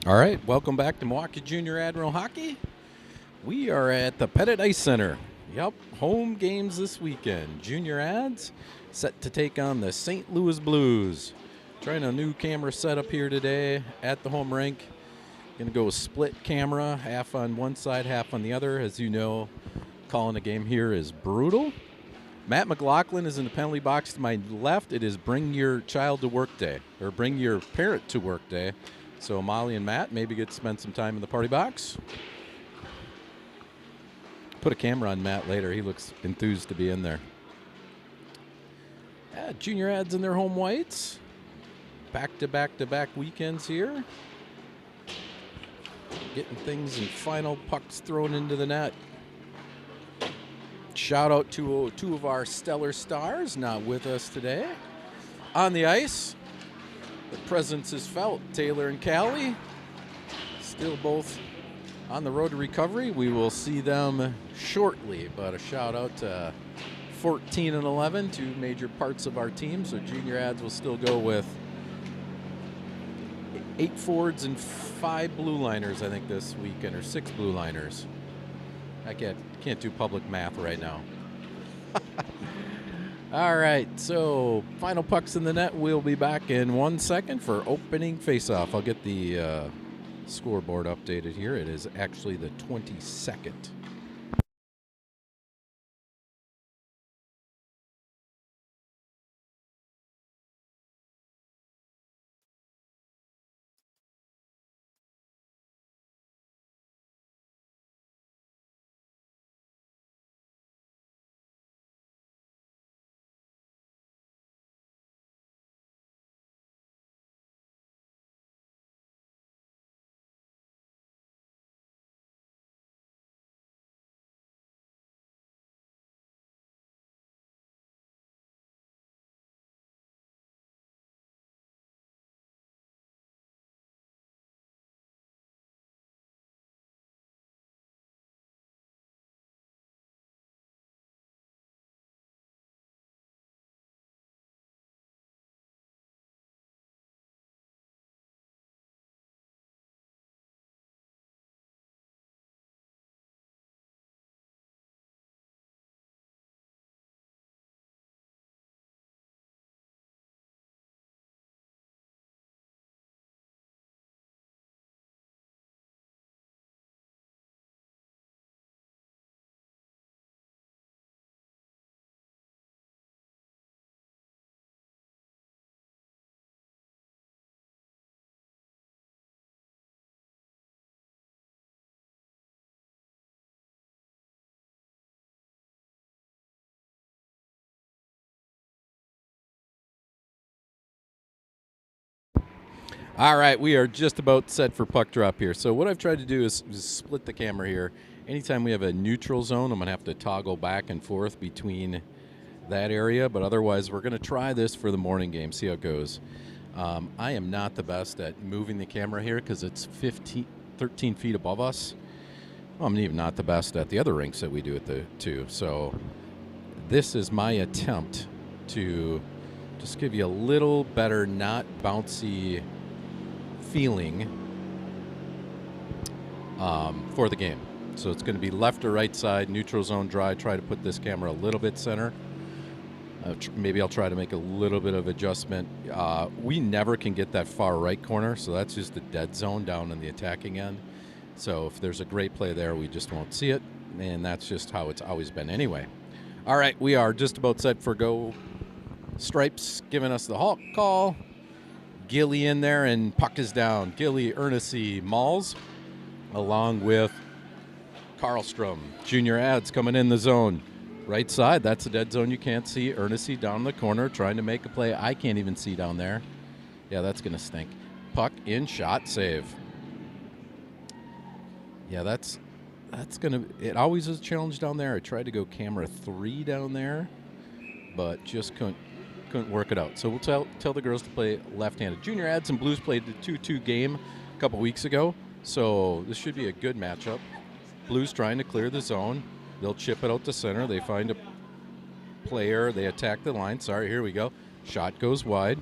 All right, welcome back to Milwaukee Junior Admiral Hockey. We are at the Pettit Ice Center. Yep, home games this weekend. Junior Ads set to take on the St. Louis Blues. Trying a new camera setup here today at the home rink. Going to go split camera, half on one side, half on the other. As you know, calling a game here is brutal. Matt McLaughlin is in the penalty box to my left. It is bring your child to work day, or bring your parent to work day. So Molly and Matt maybe get to spend some time in the party box. Put a camera on Matt later. He looks enthused to be in there. Junior Ads in their home whites. Back-to-back-to-back weekends here. Getting things in final pucks thrown into the net. Shout out to two of our stellar stars not with us today. On the ice, the presence is felt. Taylor and Callie still both on the road to recovery. We will see them shortly, but a shout out to 14 and 11, two major parts of our team. So Junior Ads will still go with 8 forwards and 5 blue liners, I think, this weekend, or 6 blue liners. I can't do public math right now. All right, so final pucks in the net. We'll be back in 1 second for opening faceoff. I'll get the scoreboard updated here. It is actually the 22nd. All right, we are just about set for puck drop here. So what I've tried to do is split the camera here. Anytime we have a neutral zone, I'm going to have to toggle back and forth between that area. But otherwise, we're going to try this for the morning game, see how it goes. I am not the best at moving the camera here because it's 13 feet above us. Well, I'm even not the best at the other rinks that we do at the two. So this is my attempt to just give you a little better, not bouncy feeling for the game. So it's going to be left or right side, neutral zone dry. Try to put this camera a little bit center. Maybe I'll try to make a little bit of adjustment. We never can get that far right corner, so that's just the dead zone down in the attacking end. So if there's a great play there, we just won't see it, and that's just how it's always been anyway. All right, we are just about set for go. Stripes giving us the Hawk call. Gilly in there, and puck is down. Gilly, Ernest, Malls, along with Karlstrom. Junior Ads coming in the zone. Right side, that's a dead zone you can't see. Ernest down the corner trying to make a play. I can't even see down there. Yeah, that's going to stink. Puck in, shot, save. Yeah, that's going to... It always is a challenge down there. I tried to go camera 3 down there, but just couldn't work it out. So we'll tell the girls to play left-handed. Junior Ads and Blues played the 2-2 game a couple weeks ago, so this should be a good matchup. Blues trying to clear the zone. They'll chip it out to center. They find a player. They attack the line. Sorry, here we go. Shot goes wide.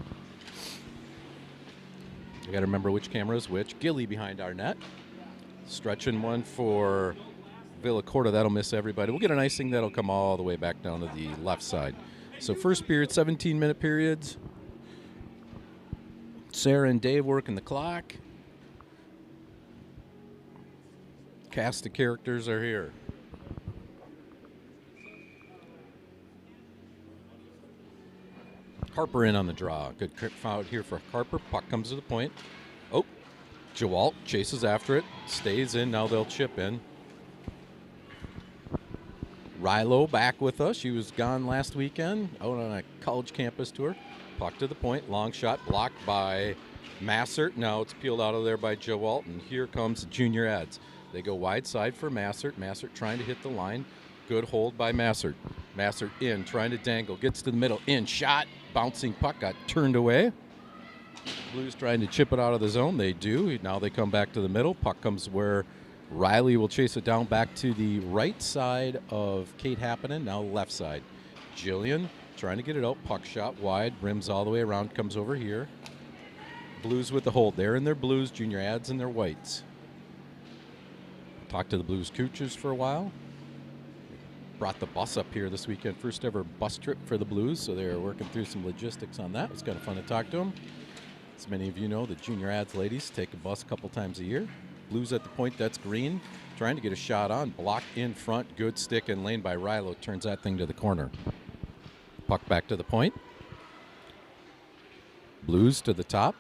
I got to remember which camera is which. Gilly behind our net. Stretching one for Villacorta. That'll miss everybody. We'll get an icing that'll come all the way back down to the left side. So first period, 17-minute periods. Sarah and Dave working the clock. Cast of characters are here. Harper in on the draw. Good foul here for Harper. Puck comes to the point. Oh, Jawalt chases after it. Stays in. Now they'll chip in. Rilo back with us. She was gone last weekend out on a college campus tour. Puck to the point. Long shot blocked by Massert. Now it's peeled out of there by Jawalt. And here comes Junior Ads. They go wide side for Massert. Massert trying to hit the line. Good hold by Massert. Massert in, trying to dangle. Gets to the middle. In, shot. Bouncing puck got turned away. Blues trying to chip it out of the zone. They do. Now they come back to the middle. Puck comes where Riley will chase it down back to the right side of Kate Happinen. Now left side. Jillian trying to get it out. Puck shot wide. Rims all the way around. Comes over here. Blues with the hold. They're in their blues. Junior Ads in their whites. Talked to the Blues coaches for a while. Brought the bus up here this weekend. First ever bus trip for the Blues, so they were working through some logistics on that. It was kind of fun to talk to them. As many of you know, the Junior Ads ladies take a bus a couple times a year. Blues at the point, that's Green. Trying to get a shot on. Blocked in front. Good stick and lane by Rilo. Turns that thing to the corner. Puck back to the point. Blues to the top.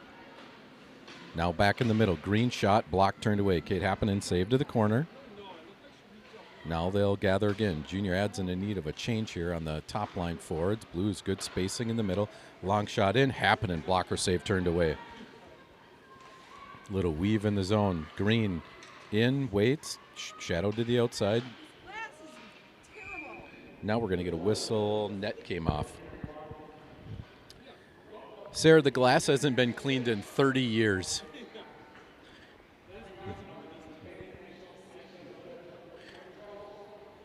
Now back in the middle. Green shot. Block turned away. Kate Happinen saved to the corner. Now they'll gather again. Junior Ads in need of a change here on the top line forwards. Blues good spacing in the middle. Long shot in. Happinen blocker save turned away. Little weave in the zone. Green in, waits. Shadow to the outside. Now we're going to get a whistle. Net came off. Sarah, the glass hasn't been cleaned in 30 years.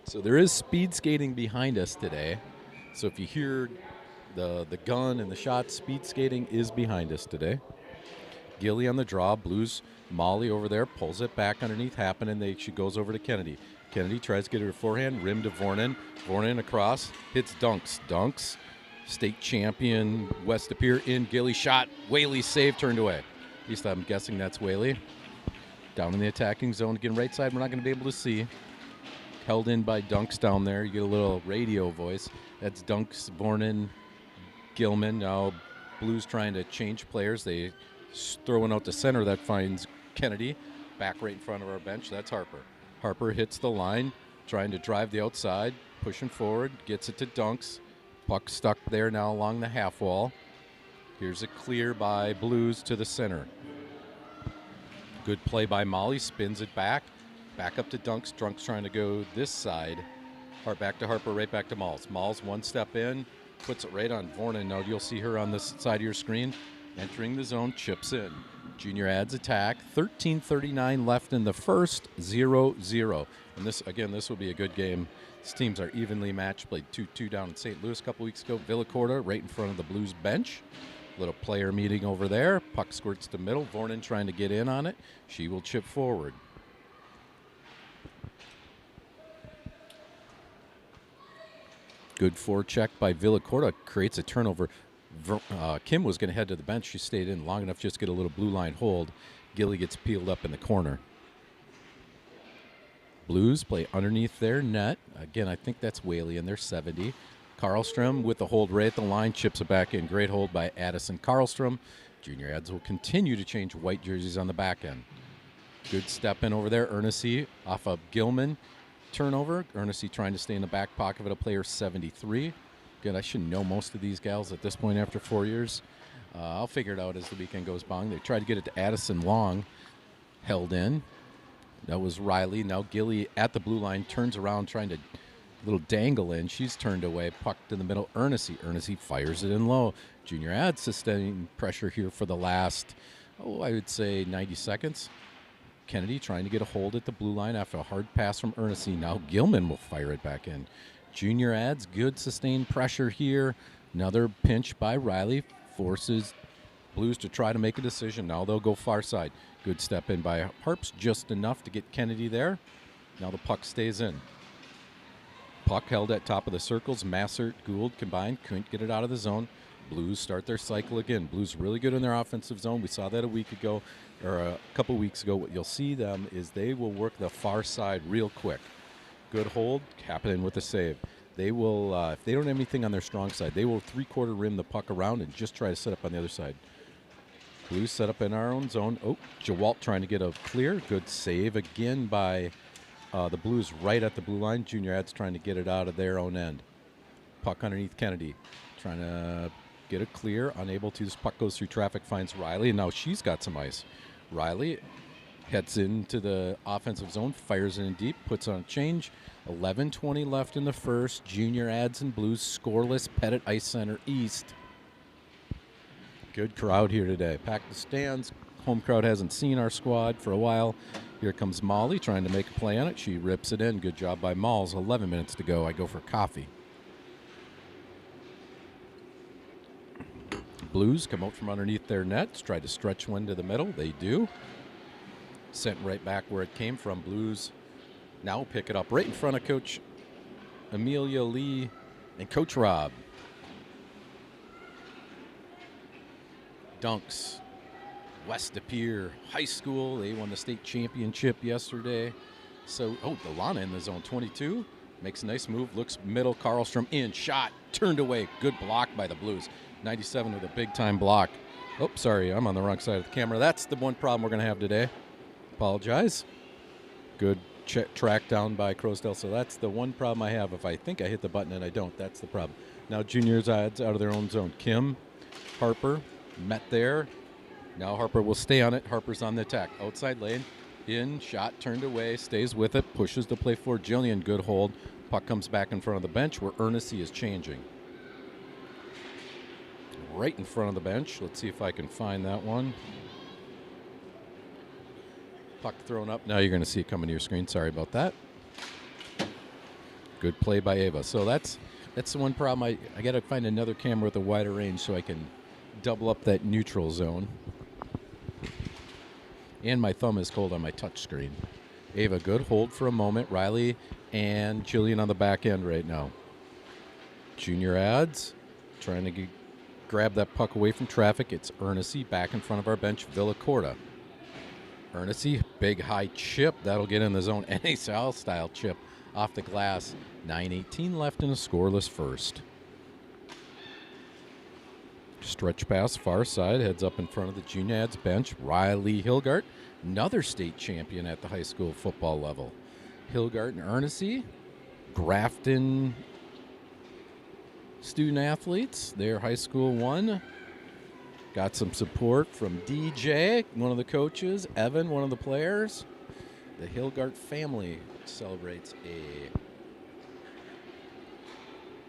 So there is speed skating behind us today. So if you hear the gun and the shot, speed skating is behind us today. Gilly on the draw. Blues Molly over there pulls it back underneath Happinen. She goes over to Kennedy. Kennedy tries to get her forehand. Rim to Vornen. Vornen across. Hits Dunks. Dunks. State champion West Appear in. Gilly shot. Whaley save turned away. At least I'm guessing that's Whaley. Down in the attacking zone. Again, right side we're not going to be able to see. Held in by Dunks down there. You get a little radio voice. That's Dunks, Vornen, Gilman. Now Blues trying to change players. They throw one out to center that finds Kennedy. Back right in front of our bench. That's Harper. Harper hits the line. Trying to drive the outside. Pushing forward. Gets it to Dunks. Puck stuck there now along the half wall. Here's a clear by Blues to the center. Good play by Molly. Spins it back. Back up to Dunks. Dunks trying to go this side. Back to Harper, right back to Malls. Malls one step in, puts it right on Vornen. Now you'll see her on this side of your screen. Entering the zone, chips in. Junior Ads attack. 13:39 left in the first, 0-0. And this will be a good game. These teams are evenly matched. Played 2-2 down in St. Louis a couple weeks ago. Villacorta right in front of the Blues bench. Little player meeting over there. Puck squirts to middle. Vornen trying to get in on it. She will chip forward. Good forecheck by Villacorta. Creates a turnover. Kim was going to head to the bench. She stayed in long enough just to get a little blue line hold. Gilly gets peeled up in the corner. Blues play underneath their net. Again, I think that's Whaley in their 70. Karlstrom with the hold right at the line. Chips it back in. Great hold by Addison Karlstrom. Junior Ads will continue to change white jerseys on the back end. Good step in over there. Ernest off of Gilman. Turnover. Ernest trying to stay in the back pocket of a player 73. Good, I should know most of these gals at this point after 4 years. I'll figure it out as the weekend goes by. They tried to get it to Addison Long. Held in. That was Riley. Now Gilly at the blue line turns around trying to little dangle in. She's turned away. Pucked in the middle. Ernest fires it in low. Junior Ads sustaining pressure here for the last, I would say 90 seconds. Kennedy trying to get a hold at the blue line after a hard pass from Ernest. Now Gilman will fire it back in. Junior Ads, good sustained pressure here. Another pinch by Riley. Forces Blues to try to make a decision. Now they'll go far side. Good step in by Harps, just enough to get Kennedy there. Now the puck stays in. Puck held at top of the circles. Massert, Gould combined. Couldn't get it out of the zone. Blues start their cycle again. Blues really good in their offensive zone. We saw that a week ago, or a couple weeks ago. What you'll see them is they will work the far side real quick. Good hold. Kapanen with a save. They will, if they don't have anything on their strong side, they will three-quarter rim the puck around and just try to set up on the other side. Blues set up in our own zone. Oh, Jawalt trying to get a clear. Good save again by the Blues right at the blue line. Junior Ads trying to get it out of their own end. Puck underneath Kennedy. Trying to get it clear. Unable to. This puck goes through traffic, finds Riley, and now she's got some ice. Riley heads into the offensive zone, fires it in deep, puts on a change. 11:20 left in the first. Junior Ads and Blues scoreless. Pettit Ice Center East. Good crowd here today. Packed the stands. Home crowd hasn't seen our squad for a while. Here comes Molly trying to make a play on it. She rips it in. Good job by Malls. 11 minutes to go. I go for coffee. Blues come out from underneath their nets. Try to stretch one to the middle. They do. Sent right back where it came from. Blues now pick it up right in front of Coach Amelia Lee and Coach Rob. Dunks. West Pier High School. They won the state championship yesterday. So, Delana in the zone. 22. Makes a nice move. Looks middle. Karlstrom in. Shot. Turned away. Good block by the Blues. 97 with a big-time block. Oh, sorry. I'm on the wrong side of the camera. That's the one problem we're going to have today. Apologize. Good track down by Crosdale. So that's the one problem I have. If I think I hit the button and I don't, that's the problem. Now Juniors Ads out of their own zone. Kim, Harper, met there. Now Harper will stay on it. Harper's on the attack. Outside lane. In. Shot. Turned away. Stays with it. Pushes the play forward. Jillian, good hold. Puck comes back in front of the bench where Ernest is changing. Right in front of the bench. Let's see if I can find that one. Puck thrown up. Now you're going to see it coming to your screen. Sorry about that. Good play by Ava. So that's the one problem. I got to find another camera with a wider range so I can double up that neutral zone. And my thumb is cold on my touch screen. Ava, good hold for a moment. Riley and Jillian on the back end right now. Junior Ads trying to grab that puck away from traffic. It's Ernest back in front of our bench. Villacorta. Ernest, big high chip. That'll get in the zone. NHL style chip off the glass. 9:18 left in a scoreless first. Stretch pass, far side, heads up in front of the Junior Ads bench. Riley Hilgart, another state champion at the high school football level. Hilgart and Ernest, Grafton student athletes. They're high school one. Got some support from DJ, one of the coaches, Evan, one of the players. The Hilgart family celebrates a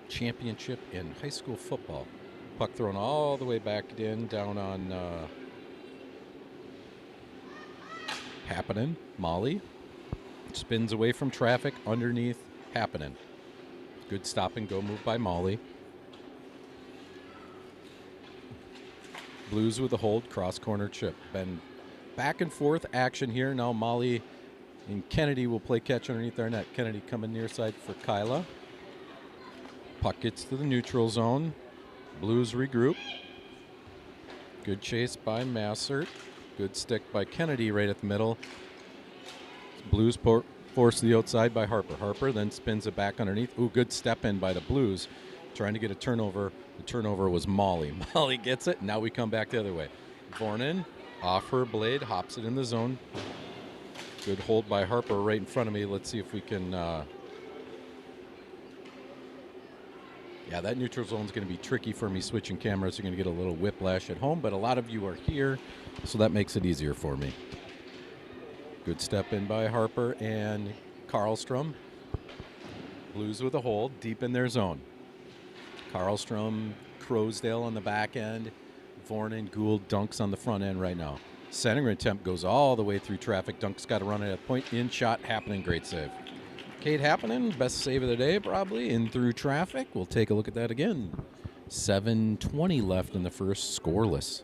championship in high school football. Puck thrown all the way back in, down on Happinen. Molly spins away from traffic underneath Happinen. Good stop and go move by Molly. Blues with a hold, cross corner chip. Been back and forth action here. Now Molly and Kennedy will play catch underneath our net. Kennedy coming near side for Kyla. Puck gets to the neutral zone. Blues regroup. Good chase by Massert. Good stick by Kennedy right at the middle. Blues force the outside by Harper. Harper then spins it back underneath. Ooh, good step in by the Blues. Trying to get a turnover. The turnover was Molly. Molly gets it. Now we come back the other way. Vornan off her blade, hops it in the zone. Good hold by Harper right in front of me. Let's see if we can... Yeah, that neutral zone is going to be tricky for me switching cameras. You're going to get a little whiplash at home, but a lot of you are here, so that makes it easier for me. Good step in by Harper and Karlstrom. Blues with a hold, deep in their zone. Karlstrom, Crosdale on the back end. Vornan, Gould, Dunks on the front end right now. Centering attempt goes all the way through traffic. Dunks got to run it at point. In shot, Happinen, great save. Kate Happinen, best save of the day probably, in through traffic. We'll take a look at that again. 7:20 left in the first, scoreless.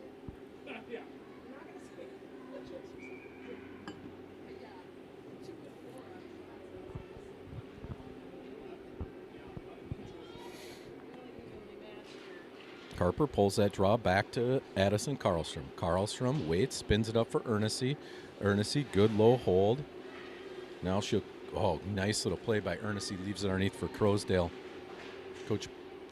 Harper pulls that draw back to Addison Karlstrom. Karlstrom waits, spins it up for Ernest. Ernest, good low hold. Now she'll, oh, nice little play by Ernest. Leaves it underneath for Crowsdale. Coach,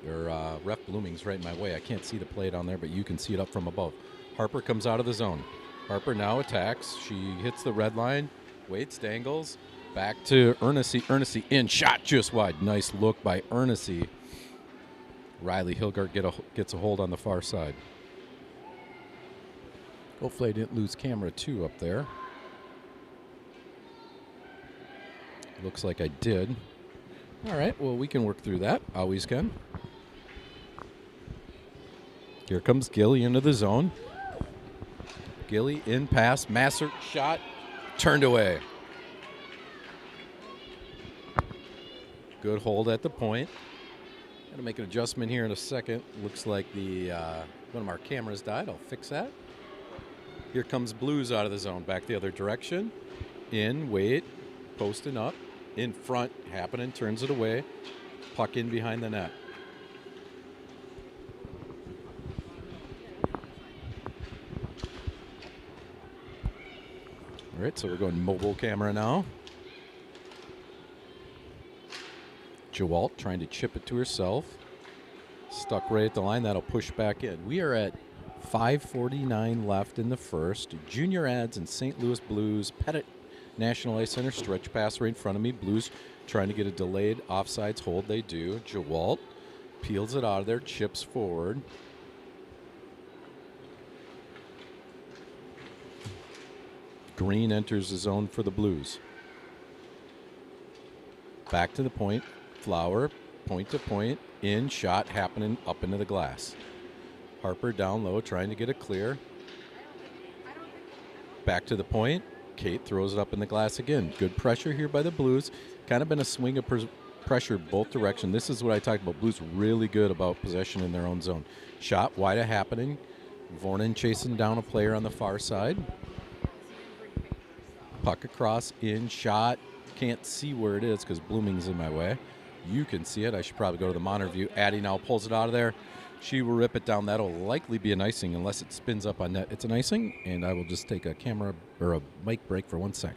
or Ref Blooming's right in my way. I can't see the play down there, but you can see it up from above. Harper comes out of the zone. Harper now attacks. She hits the red line, waits, dangles. Back to Ernest. Ernest in, shot just wide. Nice look by Ernest. Riley Hilgart gets a hold on the far side. Hopefully I didn't lose camera 2 up there. Looks like I did. All right, well, we can work through that. Always can. Here comes Gilly into the zone. Gilly in pass. Masser shot. Turned away. Good hold at the point. Got to make an adjustment here in a second. Looks like the one of our cameras died. I'll fix that. Here comes Blues out of the zone. Back the other direction. In, wait, posting up. In front, happening, turns it away. Puck in behind the net. All right, so we're going mobile camera now. Jewalt trying to chip it to herself. Stuck right at the line. That'll push back in. We are at 5:49 left in the first. Junior Ads and St. Louis Blues. Pettit National Ice Center stretch pass right in front of me. Blues trying to get a delayed offsides hold. They do. Jewalt peels it out of there, chips forward. Green enters the zone for the Blues. Back to the point. Flower, point to point. In, shot happening up into the glass. Harper down low, trying to get it clear. Back to the point. Kate throws it up in the glass again. Good pressure here by the Blues. Kind of been a swing of pressure both directions. This is what I talked about. Blues really good about possession in their own zone. Shot wide happening. Vornan chasing down a player on the far side. Puck across, in, shot. Can't see where it is because Blooming's in my way. You can see it. I should probably go to the monitor view. Addie now pulls it out of there. She will rip it down. That'll likely be an icing unless it spins up on net. It's an icing, and I will just take a camera or a mic break for 1 sec.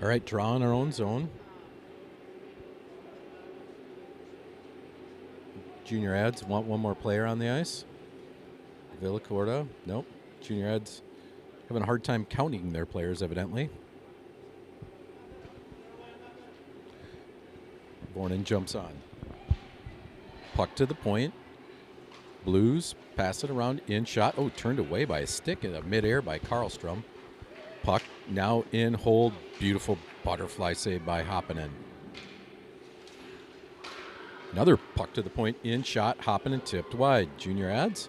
All right, draw in our own zone. Junior Ads want one more player on the ice. Villacorta, nope. Junior Ads having a hard time counting their players, evidently. Vornan jumps on. Puck to the point. Blues pass it around, in, shot. Oh, turned away by a stick in the midair by Karlstrom. Puck now in, hold. Beautiful butterfly save by Hoppinen. Another puck to the point, in, shot, Hoppinen tipped wide. Junior Ads.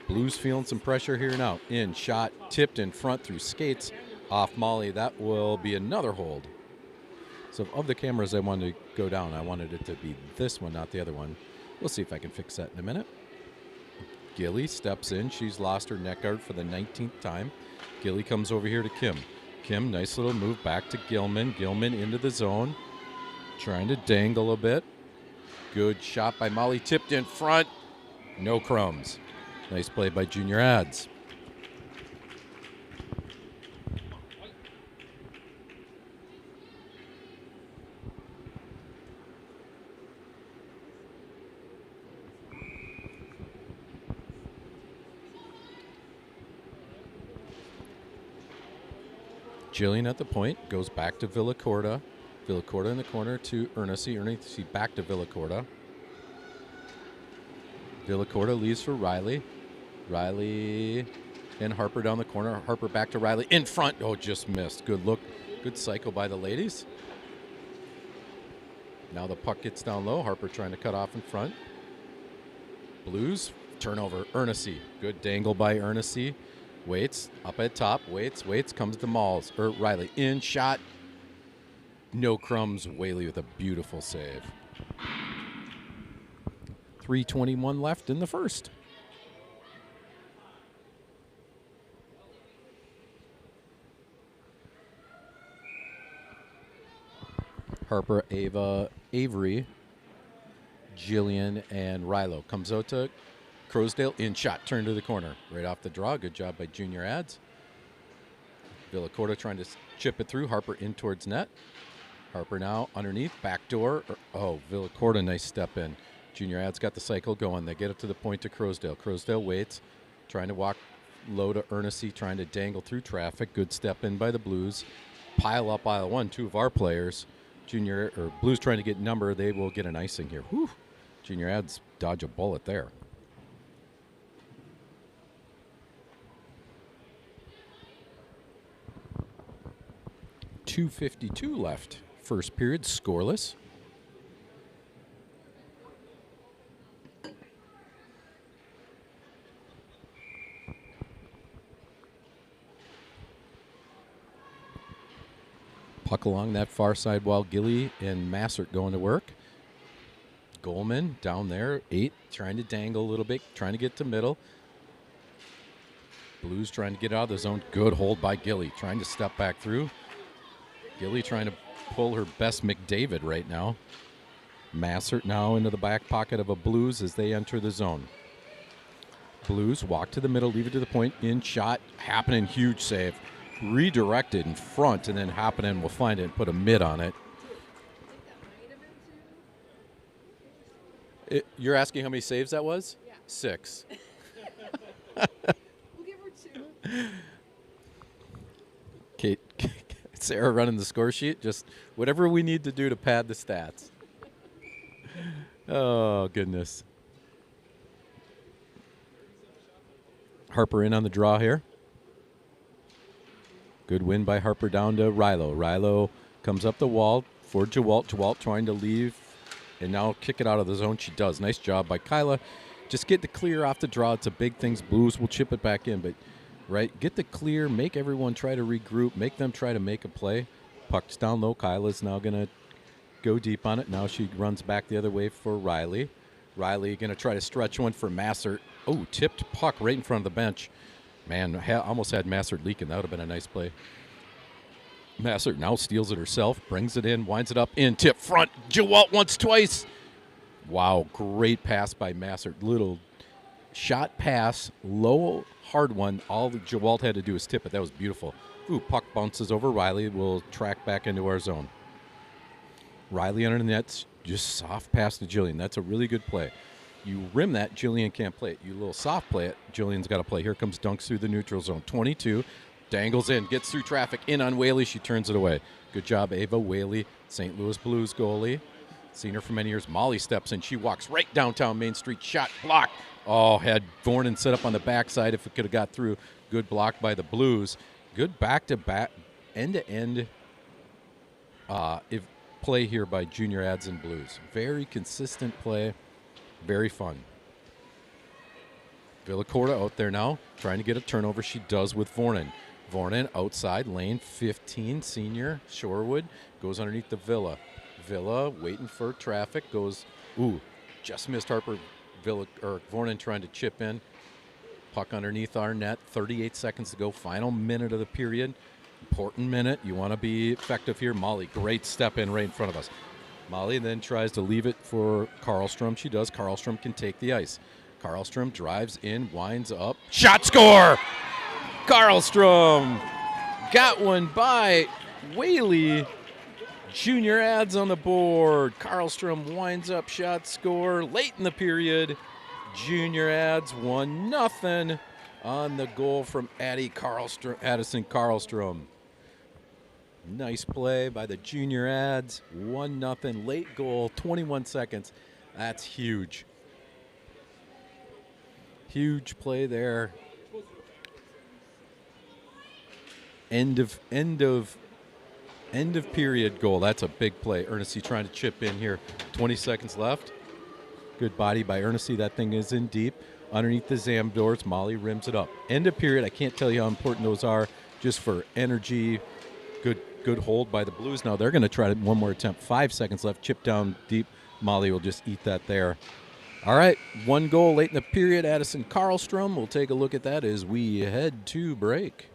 Blues feeling some pressure here now. In, shot, tipped in front through skates off Molly. That will be another hold. So of the cameras I wanted to go down, I wanted it to be this one, not the other one. We'll see if I can fix that in a minute. Gilly steps in. She's lost her neck guard for the 19th time. Gilly comes over here to Kim. Kim, nice little move back to Gilman. Gilman into the zone. Trying to dangle a bit. Good shot by Molly. Tipped in front. No crumbs. Nice play by Junior Ads. Jillian at the point, goes back to Villacorta. Villacorta in the corner to Ernest. Ernest back to Villacorta. Villacorta leaves for Riley. Riley and Harper down the corner. Harper back to Riley. In front. Oh, just missed. Good look. Good cycle by the ladies. Now the puck gets down low. Harper trying to cut off in front. Blues. Turnover. Ernest. Good dangle by Ernest. Waits, up at top, waits, comes to Riley. In, shot. No crumbs. Whaley with a beautiful save. 3:21 left in the first. Harper, Ava, Avery, Jillian, and Rilo. Comes out to Crosdale. In shot. Turn to the corner. Right off the draw. Good job by Junior Ads. Villacorta trying to chip it through. Harper in towards net. Harper now underneath. Back door. Oh, Villacorta, nice step in. Junior Ads got the cycle going. They get it to the point to Crosdale. Crosdale waits. Trying to walk low to Ernest, trying to dangle through traffic. Good step in by the Blues. Pile up aisle one. Two of our players. Blues trying to get number. They will get an icing here. Whew. Junior Ads dodge a bullet there. .252 left. First period, scoreless. Puck along that far side while Gilly and Massert going to work. Goldman down there, 8, trying to dangle a little bit, trying to get to middle. Blues trying to get out of the zone. Good hold by Gilly, trying to step back through. Gilly trying to pull her best McDavid right now. Massert now into the back pocket of a Blues as they enter the zone. Blues walk to the middle, leave it to the point, in shot, happening, huge save. Redirected in front, and then Happening will find it and put a mid on it. You're asking how many saves that was? Yeah. 6. We'll give her 2. Kate, Sarah running the score sheet. Just whatever we need to do to pad the stats. Oh, goodness. Harper in on the draw here. Good win by Harper down to Rilo. Rilo comes up the wall for Jewalt. Jewalt trying to leave and now kick it out of the zone. She does. Nice job by Kyla. Just get the clear off the draw. It's a big thing. Blues will chip it back in, but right, get the clear, make everyone try to regroup, make them try to make a play. Puck's down low. Kyla's now going to go deep on it. Now she runs back the other way for Riley. Riley going to try to stretch one for Massert. Oh, tipped puck right in front of the bench. Man, almost had Massert leaking. That would have been a nice play. Massert now steals it herself, brings it in, winds it up, in, tip, front. Jewalt once, twice. Wow, great pass by Massert. Little shot pass, low, hard one. All Jewalt had to do is tip it. That was beautiful. Ooh, puck bounces over. Riley will track back into our zone. Riley under the net, just soft pass to Jillian. That's a really good play. You rim that, Jillian can't play it. You little soft play it, Jillian's got to play. Here comes Dunks through the neutral zone. 22, dangles in, gets through traffic, in on Whaley. She turns it away. Good job, Ava Whaley, St. Louis Blues goalie. Seen her for many years. Molly steps in. She walks right downtown Main Street. Shot blocked. Oh, had Vornen set up on the backside if it could have got through. Good block by the Blues. Good back-to-back, end-to-end play here by Junior Ads and Blues. Very consistent play. Very fun. Villacorta out there now, trying to get a turnover. She does with Vornen. Vornen outside, lane 15, senior, Shorewood, goes underneath the Villa. Villa waiting for traffic, goes, ooh, just missed Harper. Vornen trying to chip in. Puck underneath our net, 38 seconds to go, final minute of the period. Important minute, you want to be effective here. Molly, great step in right in front of us. Molly then tries to leave it for Karlstrom. She does. Karlstrom can take the ice. Karlstrom drives in, winds up. Shot, score! Karlstrom got one by Whaley. Junior Ads on the board. Karlstrom winds up, shot, score. Late in the period, Junior Ads 1-0 on the goal from Addison Karlstrom. Nice play by the Junior Ads. 1-0 late goal, 21 seconds. That's huge. Huge play there. End of period goal. That's a big play. Ernest trying to chip in here. 20 seconds left. Good body by Ernest. That thing is in deep. Underneath the Zam doors, Molly rims it up. End of period. I can't tell you how important those are just for energy. Good good hold by the Blues. Now they're going to try one more attempt. 5 seconds left. Chip down deep. Molly will just eat that there. All right, 1 goal late in the period. Addison Karlstrom. We'll take a look at that as we head to break.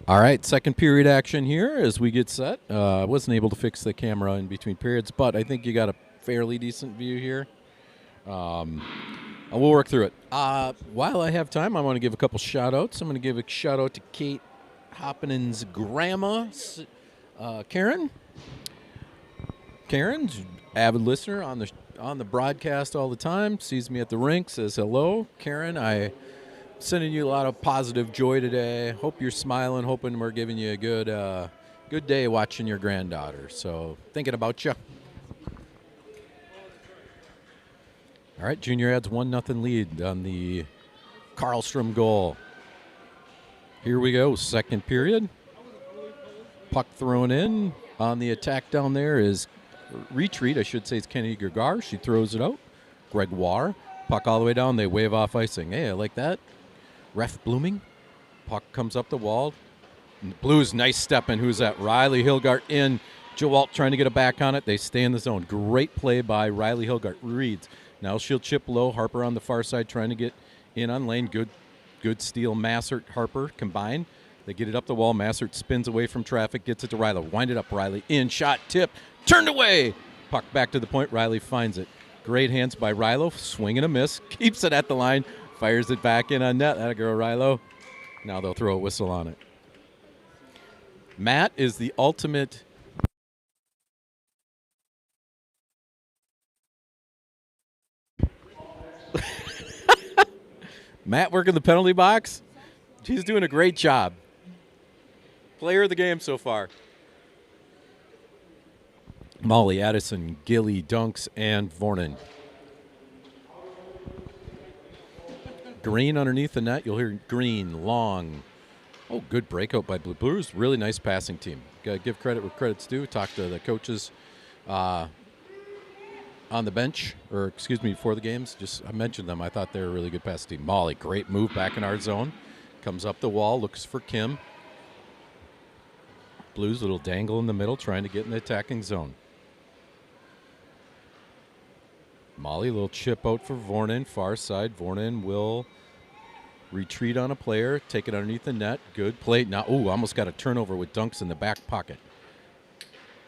All right, second period action here as we get set. I wasn't able to fix the camera in between periods, but I think you got a fairly decent view here. We'll work through it. While I have time, I want to give a couple shout-outs. I'm going to give a shout-out to Kate Hoppinen's grandma, Karen. Karen's avid listener on the broadcast all the time, sees me at the rink, says hello. Karen, I sending you a lot of positive joy today. Hope you're smiling, hoping we're giving you a good day watching your granddaughter. So thinking about you. All right, Junior adds 1-0 lead on the Karlstrom goal. Here we go, second period. Puck thrown in. On the attack down there is retreat, I should say it's Kenny Gergar. She throws it out. Gregoire. Puck all the way down. They wave off icing. Hey, I like that. Ref blooming. Puck comes up the wall. Blues, nice step in. Who's that? Riley Hilgart in. Jewalt trying to get a back on it. They stay in the zone. Great play by Riley Hilgart. Reads. Now she'll chip low. Harper on the far side trying to get in on lane. Good steal. Massert, Harper combined. They get it up the wall. Massert spins away from traffic. Gets it to Riley. Wind it up, Riley. In. Shot. Tip. Turned away. Puck back to the point. Riley finds it. Great hands by Rilo. Swing and a miss. Keeps it at the line. Fires it back in on net. That girl, Rilo. Now they'll throw a whistle on it. Matt is the ultimate. Matt working the penalty box. He's doing a great job. Player of the game so far. Molly, Addison, Gilly, Dunks, and Vornan. Green underneath the net. You'll hear Green, Long. Oh, good breakout by Blue Blues. Really nice passing team. Got to give credit where credit's due. Talk to the coaches on the bench, or excuse me, before the games. I mentioned them. I thought they were a really good passing team. Molly, great move back in our zone. Comes up the wall, looks for Kim. Blues, little dangle in the middle, trying to get in the attacking zone. Molly, little chip out for Vornin, far side. Vornin will retreat on a player, take it underneath the net. Good play. Now, almost got a turnover with Dunks in the back pocket.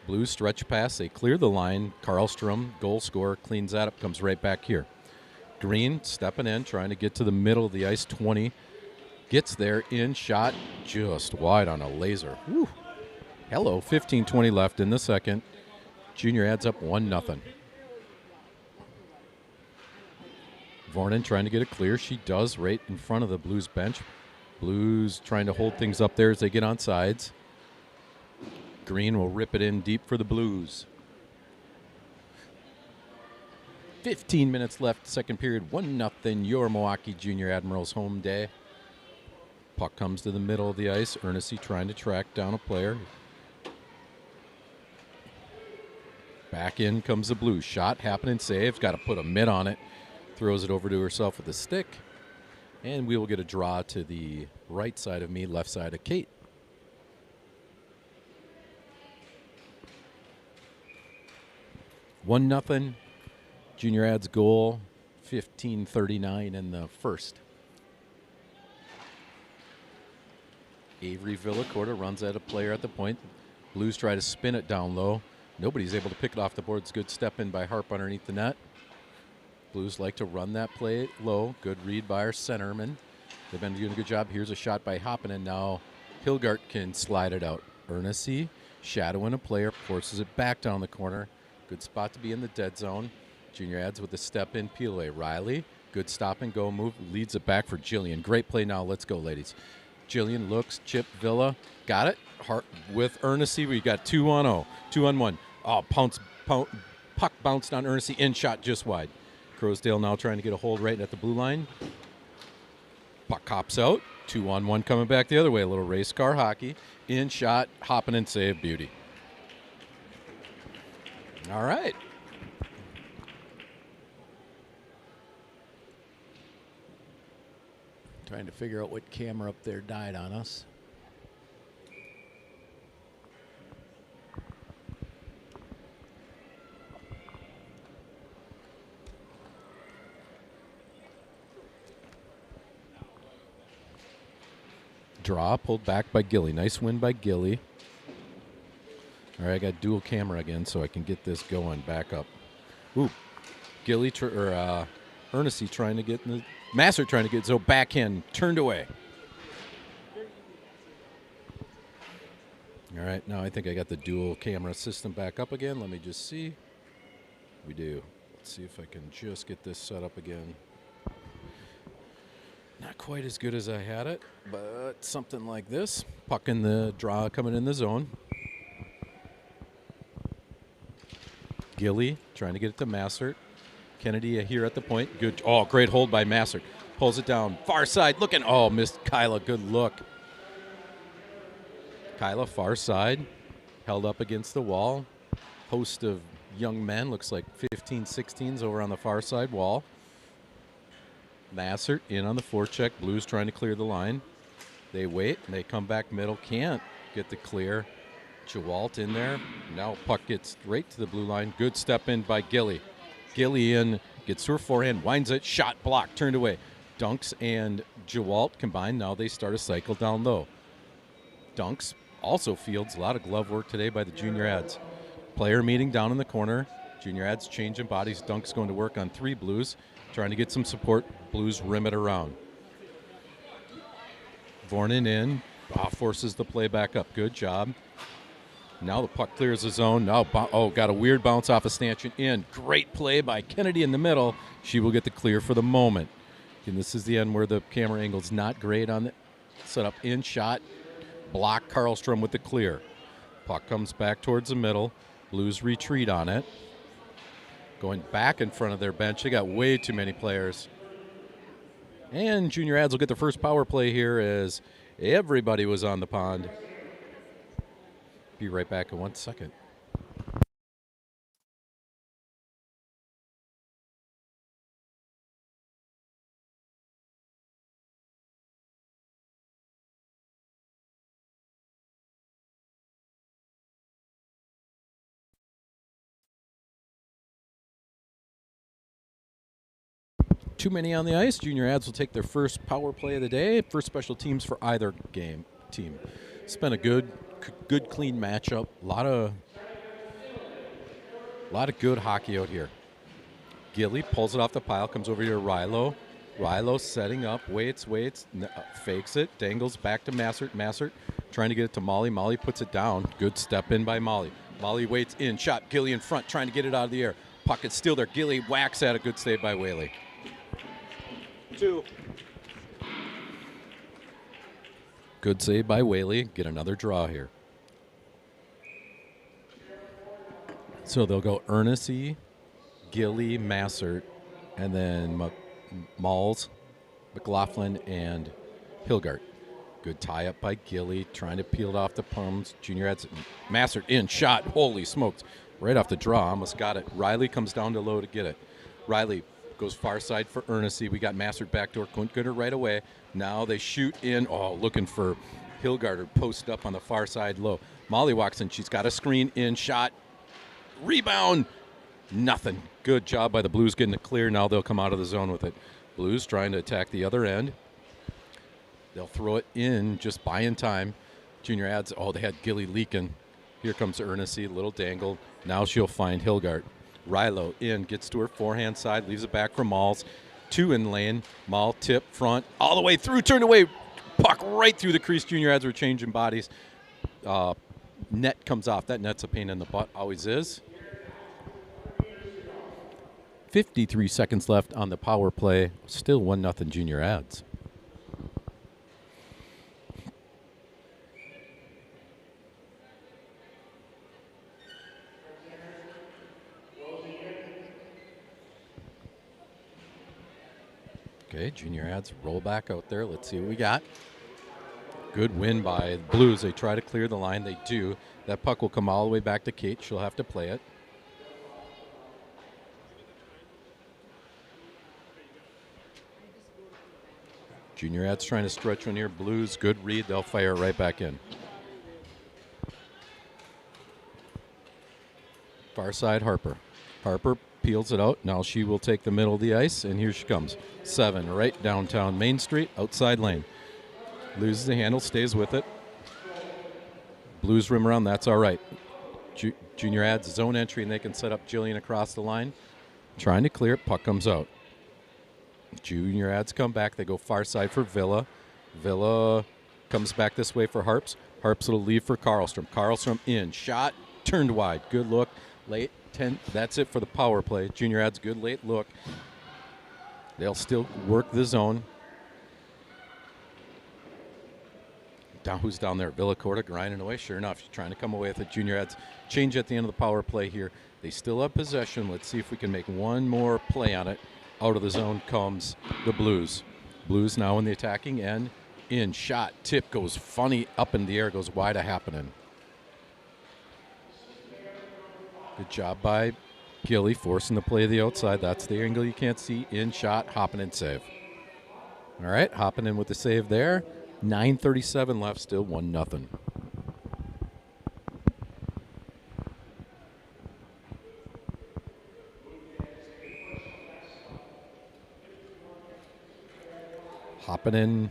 Blues stretch pass. They clear the line. Karlstrom, goal scorer, cleans that up, comes right back here. Green stepping in, trying to get to the middle of the ice, 20. Gets there, in shot, just wide on a laser. Whew. Hello, 15-20 left in the second. Junior adds up 1-0. Vornin trying to get it clear. She does right in front of the Blues bench. Blues trying to hold things up there as they get on sides. Green will rip it in deep for the Blues. 15 minutes left, second period, 1-0, your Milwaukee Junior Admirals home day. Puck comes to the middle of the ice. Ernest trying to track down a player. Back in comes the Blues. Shot happening, saves, got to put a mitt on it. Throws it over to herself with a stick. And we will get a draw to the right side of me, left side of Kate. One nothing. Junior Ad's goal, 15:39 in the first. Avery Villacorta runs at a player at the point. Blues try to spin it down low. Nobody's able to pick it off the boards. Good step in by Harp underneath the net. Blues like to run that play low. Good read by our centerman. They've been doing a good job. Here's a shot by Hoppen, and now Hilgart can slide it out. Ernest shadowing a player, forces it back down the corner. Good spot to be in the dead zone. Junior Adds with a step in, peel away. Riley, good stop and go move, leads it back for Jillian. Great play now. Let's go, ladies. Jillian looks, chip, Villa, got it. Hart with Ernest. We got 2-on-0, 2-on-1. Oh, puck bounced on Ernest, in shot just wide. Crowsdale now trying to get a hold right at the blue line. Puck hops out. 2-on-1 coming back the other way. A little race car hockey. In shot, hopping and save, beauty. All right. Trying to figure out what camera up there died on us. Draw, pulled back by Gilly. Nice win by Gilly. All right, I got dual camera again so I can get this going back up. Ooh, Gilly, Ernest trying to get in the, Master trying to get, so backhand, turned away. All right, now I think I got the dual camera system back up again. Let me just see. We do. Let's see if I can just get this set up again. Not quite as good as I had it, but something like this. Puck in the draw coming in the zone. Gilly trying to get it to Massert. Kennedy here at the point. Good. Oh, great hold by Massert. Pulls it down. Far side looking. Oh, missed Kyla. Good look. Kyla far side. Held up against the wall. Host of young men. Looks like 15, 16s over on the far side wall. Massert in on the forecheck. Blues trying to clear the line. They wait, and they come back middle. Can't get the clear. Chawalt in there. Now puck gets right to the blue line. Good step in by Gilly. Gilly in, gets to her forehand, winds it, shot, blocked, turned away. Dunks and Chawalt combined. Now they start a cycle down low. Dunks also fields a lot of glove work today by the Junior Ads. Player meeting down in the corner. Junior Ads changing bodies. Dunks going to work on 3 Blues. Trying to get some support. Blues rim it around. Vornin in. Forces the play back up. Good job. Now the puck clears the zone. Now, got a weird bounce off a stanchion in. Great play by Kennedy in the middle. She will get the clear for the moment. And this is the end where the camera angle's not great on the setup. In shot. Block Karlstrom with the clear. Puck comes back towards the middle. Blues retreat on it. Going back in front of their bench. They got way too many players. And Junior Ads will get the first power play here as everybody was on the pond. Be right back in 1 second. Too many on the ice. Junior Ads will take their first power play of the day. First special teams for either team. It's been a good, clean matchup. A lot of good hockey out here. Gilly pulls it off the pile, comes over here to Rilo. Rilo setting up, waits, fakes it, dangles back to Massert. Massert trying to get it to Molly. Molly puts it down. Good step in by Molly. Molly waits in, shot. Gilly in front, trying to get it out of the air. Puck is still there. Gilly whacks at a good save by Whaley. 2. Good save by Whaley. Get another draw here. So they'll go Ernest, Gilly, Massert, and then Malls, McLaughlin, and Hilgart. Good tie-up by Gilly, trying to peel it off the palms. Junior Ads, Massert in, shot. Holy smokes. Right off the draw, almost got it. Riley comes down to low to get it. Riley goes far side for Ernest. We got Massert backdoor. Couldn't get her right away. Now they shoot in. Oh, looking for Hilgard, post up on the far side low. Molly walks in. She's got a screen in, shot. Rebound. Nothing. Good job by the Blues getting it clear. Now they'll come out of the zone with it. Blues trying to attack the other end. They'll throw it in, just buying time. Junior Ads, oh, they had Gilly leaking. Here comes Ernest, little dangle. Now she'll find Hilgart. Rilo in, gets to her forehand side, leaves it back for Malls. 2 in lane. Mall tip front, all the way through, turned away. Puck right through the crease. Junior Ads were changing bodies. Net comes off. That net's a pain in the butt, always is. 53 seconds left on the power play. Still 1-0 Junior Ads. Okay, Junior Ads roll back out there. Let's see what we got. Good win by the Blues. They try to clear the line. They do. That puck will come all the way back to Kate. She'll have to play it. Junior Ads trying to stretch one here. Blues, good read. They'll fire it right back in. Far side, Harper. Harper peels it out. Now she will take the middle of the ice, and here she comes. 7, right downtown Main Street, outside lane. Loses the handle, stays with it. Blues rim around, that's all right. Junior Ads zone entry, and they can set up Jillian across the line. Trying to clear it, puck comes out. Junior Ads come back. They go far side for Villa. Villa comes back this way for Harps. Harps will leave for Karlstrom. Karlstrom in, shot, turned wide. Good look, late. 10. That's it for the power play. Junior Ads, good late look. They'll still work the zone. Who's down there? Villacorta grinding away. Sure enough, she's trying to come away with it. Junior Ads change at the end of the power play here. They still have possession. Let's see if we can make one more play on it. Out of the zone comes the Blues. Blues now in the attacking end. In, shot, tip, goes funny up in the air, goes wide of happening. Good job by Gilly, forcing the play to the outside. That's the angle you can't see. In, shot, hopping in, save. All right, hopping in with the save there. 9:37 left, still 1-0. Hopping in,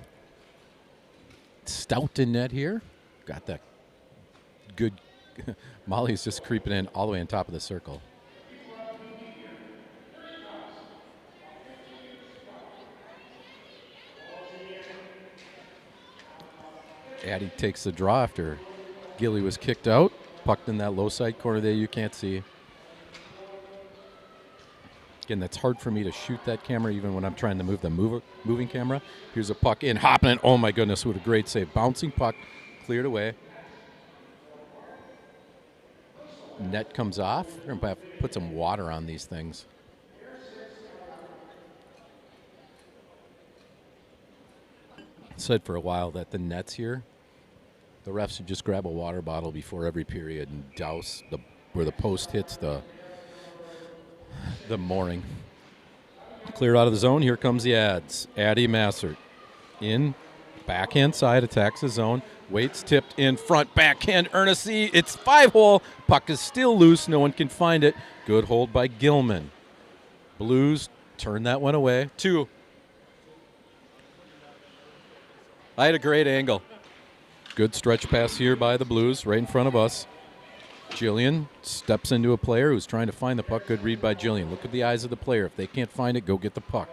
stout in net here. Got that good. Molly's just creeping in all the way on top of the circle. Addie takes the draw after Gilly was kicked out. Pucked in that low side corner there you can't see. Again, that's hard for me to shoot that camera even when I'm trying to move the moving camera. Here's a puck in, hopping in. Oh my goodness, what a great save. Bouncing puck, cleared away. Net comes off. We're going to have to put some water on these things. I said for a while that the nets here, the refs should just grab a water bottle before every period and douse where the post hits the mooring. Clear out of the zone. Here comes the Ads. Addie Massert in, backhand side, attacks the zone. Waits, tipped in front, backhand, Ernest. It's 5-hole. Puck is still loose. No one can find it. Good hold by Gilman. Blues Turn that one away. 2. I had a great angle. Good stretch pass here by the Blues, right in front of us. Jillian steps into a player who's trying to find the puck. Good read by Jillian. Look at the eyes of the player. If they can't find it, go get the puck.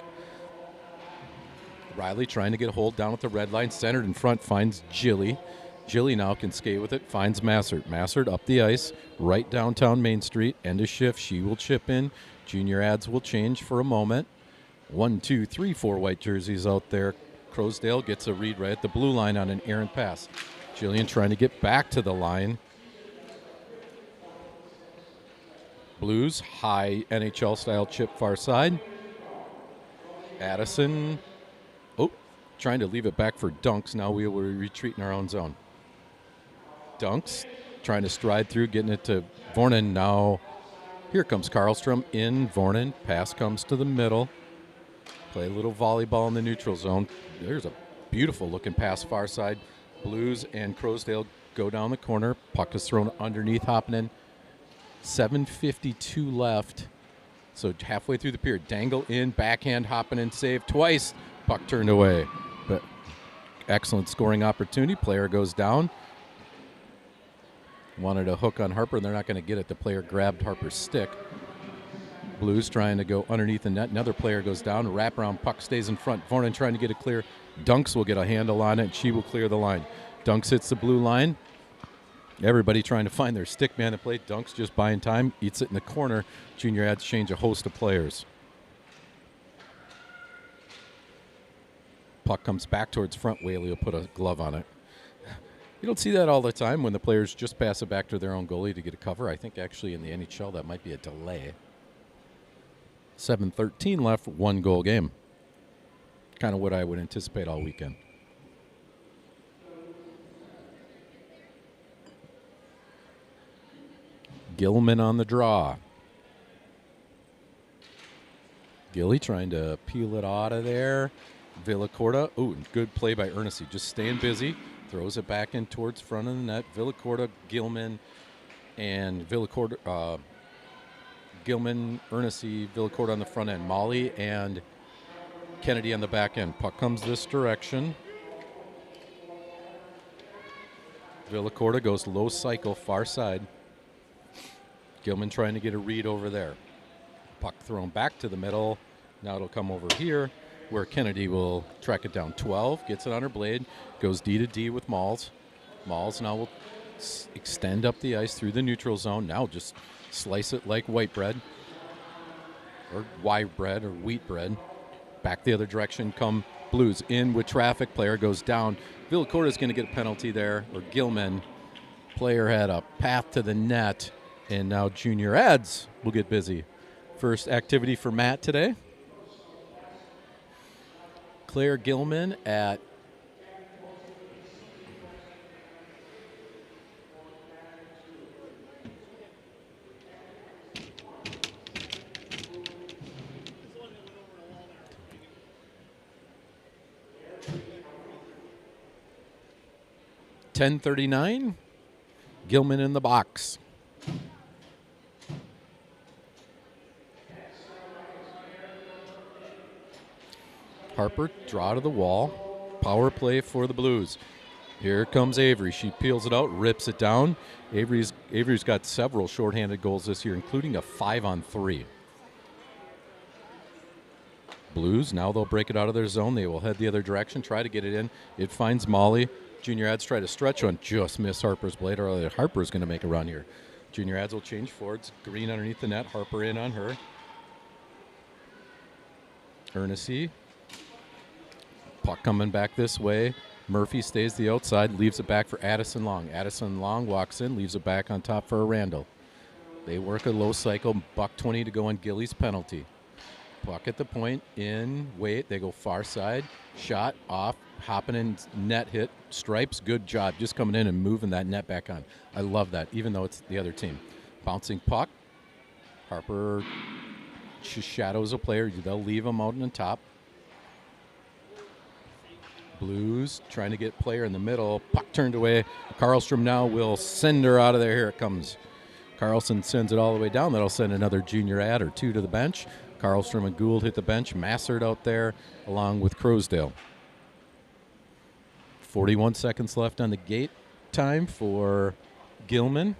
Riley trying to get a hold down at the red line. Centered in front, finds Jilly. Jilly now can skate with it, finds Massard. Massard up the ice, right downtown Main Street. End of shift, she will chip in. Junior ads will change for a moment. 1, 2, 3, 4 white jerseys out there. Crosdale gets a read right at the blue line on an errant pass. Jillian trying to get back to the line. Blues, high NHL-style chip far side. Addison, trying to leave it back for Dunks. Now we will retreat in our own zone. Dunks trying to stride through, getting it to Vornen. Now here comes Karlstrom in. Vornen, pass comes to the middle. Play a little volleyball in the neutral zone. There's a beautiful looking pass far side. Blues and Crosdale go down the corner. Puck is thrown underneath Hoppinen. 7:52 left. So halfway through the period. Dangle in, backhand, Hoppinen save twice. Puck turned away. But excellent scoring opportunity. Player goes down. Wanted a hook on Harper, and they're not going to get it. The player grabbed Harper's stick. Blues trying to go underneath the net. Another player goes down. Wraparound puck stays in front. Vornen trying to get it clear. Dunks will get a handle on it, and she will clear the line. Dunks hits the blue line. Everybody trying to find their stick man to play. Dunks just buying time. Eats it in the corner. Junior ads change a host of players. Puck comes back towards front. Whaley will put a glove on it. You don't see that all the time when the players just pass it back to their own goalie to get a cover. I think actually in the NHL that might be a delay. 7:13 left, 1 goal game. Kind of what I would anticipate all weekend. Gilman on the draw. Gilly trying to peel it out of there. Villacorta. Ooh, good play by Ernest. Just staying busy. Throws it back in towards front of the net. Villacorta, Gilman, and Villacorta, Gilman, Ernest, Villacorta on the front end. Molly and Kennedy on the back end. Puck comes this direction. Villacorta goes low cycle, far side. Gilman trying to get a read over there. Puck thrown back to the middle. Now it'll come over here where Kennedy will track it down. 12, gets it on her blade, goes D to D with Malls. Malls now will extend up the ice through the neutral zone. Now just slice it like white bread or rye bread or wheat bread. Back the other direction come Blues. In with traffic, player goes down. Villacorta is going to get a penalty there, or Gilman. Player had a path to the net, and now Junior ads will get busy. First activity for Matt today. Claire Gilman at .10:39. Gilman in the box. Harper, draw to the wall. Power play for the Blues. Here comes Avery. She peels it out, rips it down. Avery's got several shorthanded goals this year, including a 5-on-3. Blues, now they'll break it out of their zone. They will head the other direction, try to get it in. It finds Molly. Junior ads try to stretch one, just miss Harper's blade, or Harper's going to make a run here. Junior ads will change forwards. Green underneath the net. Harper in on her. Ernest. Puck coming back this way. Murphy stays the outside, leaves it back for Addison Long. Addison Long walks in, leaves it back on top for a Randall. They work a low cycle, $1.20 to go on Gilly's penalty. Puck at the point, in, wait, they go far side, shot, off, hopping in, net hit, Stripes, good job, just coming in and moving that net back on. I love that, even though it's the other team. Bouncing puck, Harper shadows a player, they'll leave him out on the top. Blues trying to get player in the middle. Puck turned away. Karlstrom now will send her out of there. Here it comes. Carlson sends it all the way down. That'll send another junior ad or two to the bench. Karlstrom and Gould hit the bench. Massert out there along with Crowsdale. 41 seconds left on the gate time for Gilman.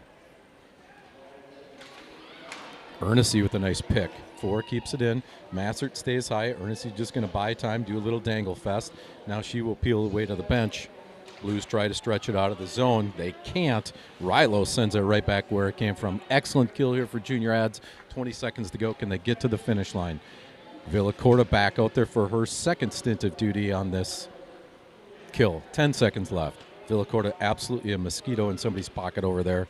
Ernest with a nice pick. 4 keeps it in. Massert stays high. Ernest just going to buy time, do a little dangle fest. Now she will peel away to the bench. Blues try to stretch it out of the zone. They can't. Rilo sends it right back where it came from. Excellent kill here for Junior Ads. 20 seconds to go. Can they get to the finish line? Villacorta back out there for her second stint of duty on this kill. 10 seconds left. Villacorta absolutely a mosquito in somebody's pocket over there.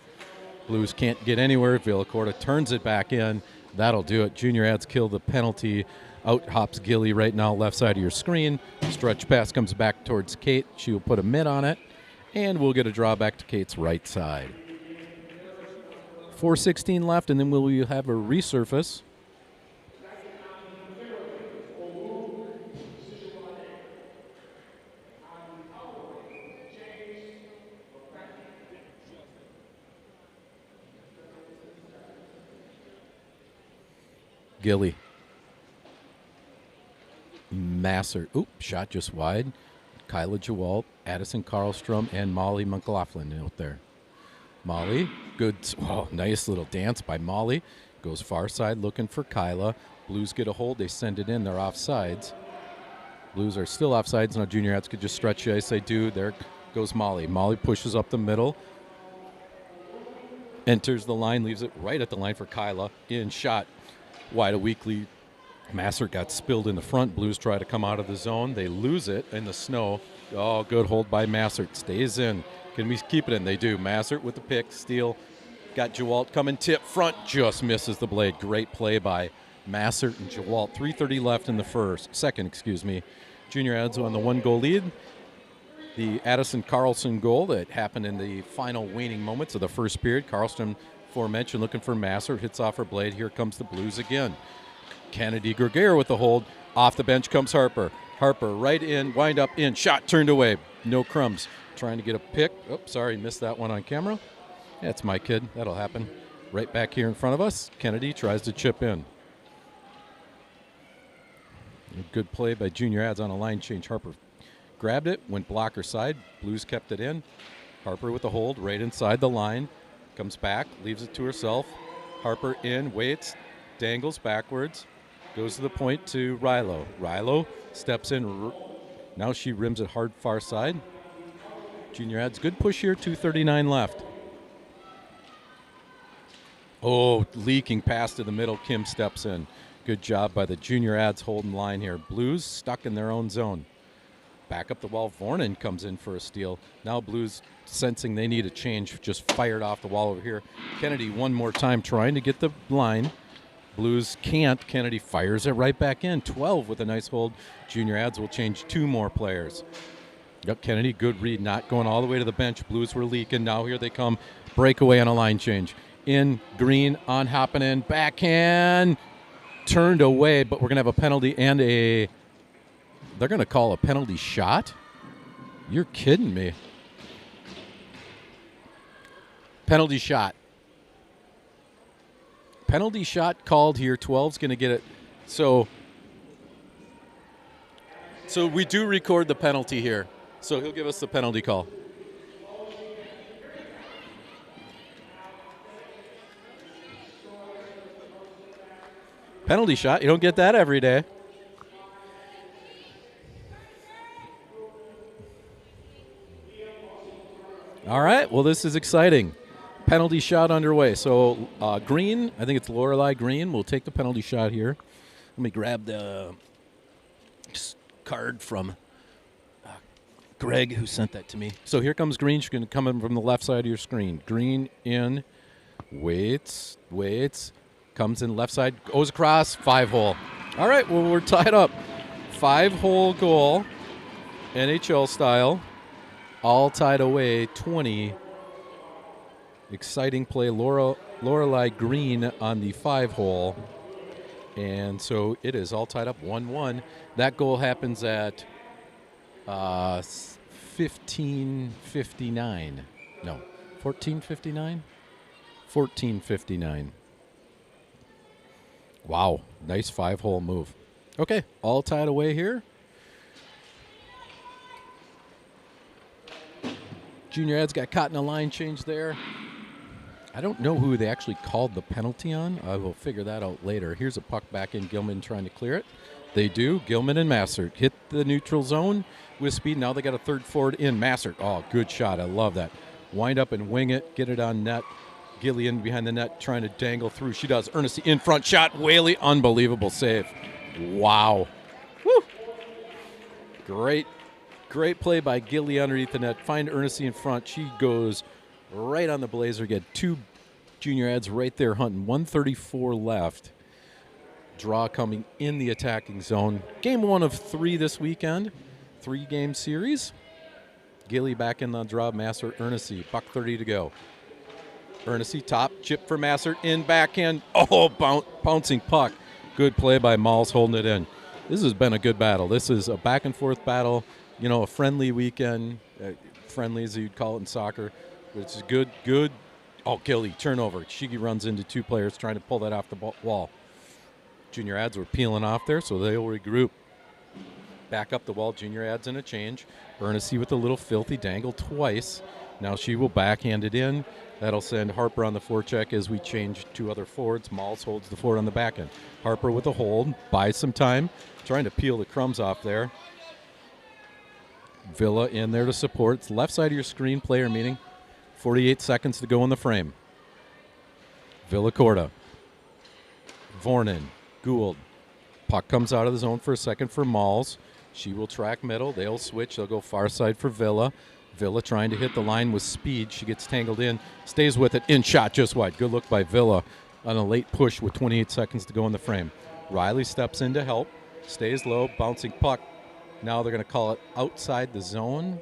Blues can't get anywhere. Villacorta turns it back in. That'll do it. Junior Ads kill the penalty. Out hops Gilly right now, left side of your screen. Stretch pass comes back towards Kate. She will put a mid on it. And we'll get a draw back to Kate's right side. 4:16 left, and then we'll have a resurface. Gilly. Massert. Oop, shot just wide. Kyla Jewalt, Addison Karlstrom, and Molly McLaughlin out there. Molly, good. Oh, nice little dance by Molly. Goes far side looking for Kyla. Blues get a hold. They send it in. They're offsides. Blues are still offsides. Now Junior Ads could just stretch the ice. They do. There goes Molly. Molly pushes up the middle. Enters the line. Leaves it right at the line for Kyla. In shot. Wide a weakly. Massert got spilled in the front. Blues try to come out of the zone. They lose it in the snow. Oh, good hold by Massert. Stays in. Can we keep it in? They do. Massert with the pick. Steal. Got Jewalt coming. Tip. Front. Just misses the blade. Great play by Massert and Jewalt. 3:30 left in the second. Junior Ads on the 1-goal lead. The Addison Carlson goal that happened in the final waning moments of the first period. Karlstrom, aforementioned, looking for Massert. Hits off her blade. Here comes the Blues again. Kennedy Greger with the hold. Off the bench comes Harper. Harper right in, wind up in, shot turned away. No crumbs. Trying to get a pick. Oh, sorry, missed that one on camera. That's my kid. That'll happen. Right back here in front of us. Kennedy tries to chip in. A good play by Junior Ads on a line change. Harper grabbed it, went blocker side. Blues kept it in. Harper with the hold right inside the line. Comes back, leaves it to herself. Harper in, waits, dangles backwards. Goes to the point to Rilo. Rilo steps in. Now she rims it hard far side. Junior Ads, good push here, 2:39 left. Oh, leaking pass to the middle. Kim steps in. Good job by the Junior Ads holding line here. Blues stuck in their own zone. Back up the wall. Vornan comes in for a steal. Now Blues sensing they need a change. Just fired off the wall over here. Kennedy one more time trying to get the line. Blues can't. Kennedy fires it right back in. 12 with a nice hold. Junior Ads will change 2 more players. Yep, Kennedy, good read. Not going all the way to the bench. Blues were leaking. Now here they come. Breakaway on a line change. In, Green, on Hoppinen. Backhand. Turned away, but we're going to have a penalty and a... They're going to call a penalty shot? You're kidding me. Penalty shot. Penalty shot called here. 12's going to get it. So we do record the penalty here. So he'll give us the penalty call. Penalty shot. You don't get that every day. All right. Well, this is exciting. Penalty shot underway. So Green, I think it's Lorelei Green, will take the penalty shot here. Let me grab the card from Greg, who sent that to me. So here comes Green. She's going to come in from the left side of your screen. Green in, waits, comes in left side, goes across, 5-hole. All right, well, we're tied up. 5-hole goal, NHL style, all tied away, 20. Exciting play, Lorelei Green on the 5-hole. And so it is all tied up 1-1. That goal happens at 15:59. No, 14:59? 14:59. Wow, nice 5-hole move. Okay, all tied away here. Junior Ad's got caught in a line change there. I don't know who they actually called the penalty on. I will figure that out later. Here's a puck back in. Gilman trying to clear it. They do. Gilman and Massert hit the neutral zone with speed. Now they got a third forward in. Massert. Oh, good shot. I love that. Wind up and wing it. Get it on net. Gillian behind the net trying to dangle through. She does. Ernest in front shot. Whaley. Unbelievable save. Wow. Woo. Great play by Gilly underneath the net. Find Ernest in front. She goes right on the blazer. Get two Junior Ads right there hunting. 1:34 left. Draw coming in the attacking zone. Game 1 of 3 this weekend. 3-game series. Gilly back in the draw. Massert, Ernest. Buck 30 to go. Ernest top. Chip for Massert. In backhand. Oh, bouncing puck. Good play by Malls holding it in. This has been a good battle. This is a back-and-forth battle. You know, a friendly weekend. Friendly, as you'd call it in soccer. It's good. Oh, Gilly, turnover. She runs into 2 players trying to pull that off the wall. Junior Ads were peeling off there, so they'll regroup. Back up the wall. Junior Ads in a change. Ernest with a little filthy dangle twice. Now she will backhand it in. That'll send Harper on the forecheck as we change 2 other forwards. Malls holds the forward on the back end. Harper with a hold. Buys some time. Trying to peel the crumbs off there. Villa in there to support. It's left side of your screen, player meeting. 48 seconds to go in the frame. Villa Corda. Vornin. Gould. Puck comes out of the zone for a second for Malls. She will track middle. They'll switch. They'll go far side for Villa. Villa trying to hit the line with speed. She gets tangled in. Stays with it. In shot just wide. Good look by Villa on a late push with 28 seconds to go in the frame. Riley steps in to help. Stays low. Bouncing puck. Now they're going to call it outside the zone.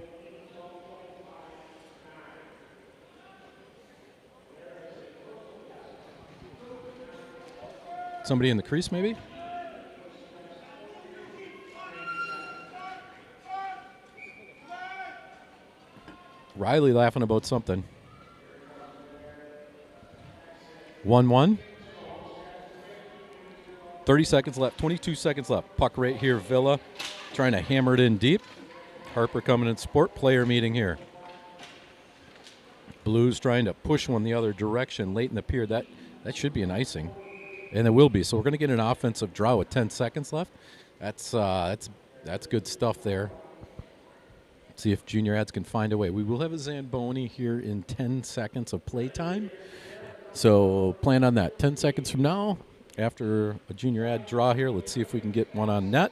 Somebody in the crease, maybe? Riley laughing about something. 1-1. 30 seconds left. 22 seconds left. Puck right here. Villa trying to hammer it in deep. Harper coming in sport. Player meeting here. Blues trying to push one the other direction late in the period. That should be an icing. And it will be. So we're going to get an offensive draw with 10 seconds left. That's good stuff there. See if Junior Ads can find a way. We will have a Zamboni here in 10 seconds of playtime. So plan on that. 10 seconds from now, after a Junior Ad draw here, let's see if we can get one on net.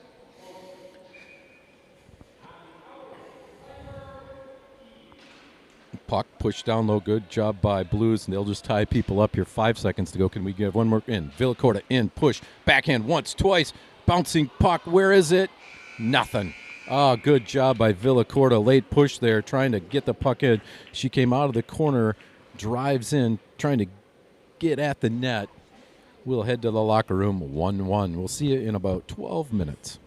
Puck pushed down low. Good job by Blues, and they'll just tie people up here. 5 seconds to go. Can we get one more in? Villacorta in, push, backhand once, twice, bouncing puck. Where is it? Nothing. Oh, good job by Villacorta. Late push there, trying to get the puck in. She came out of the corner, drives in, trying to get at the net. We'll head to the locker room. 1-1. We'll see you in about 12 minutes.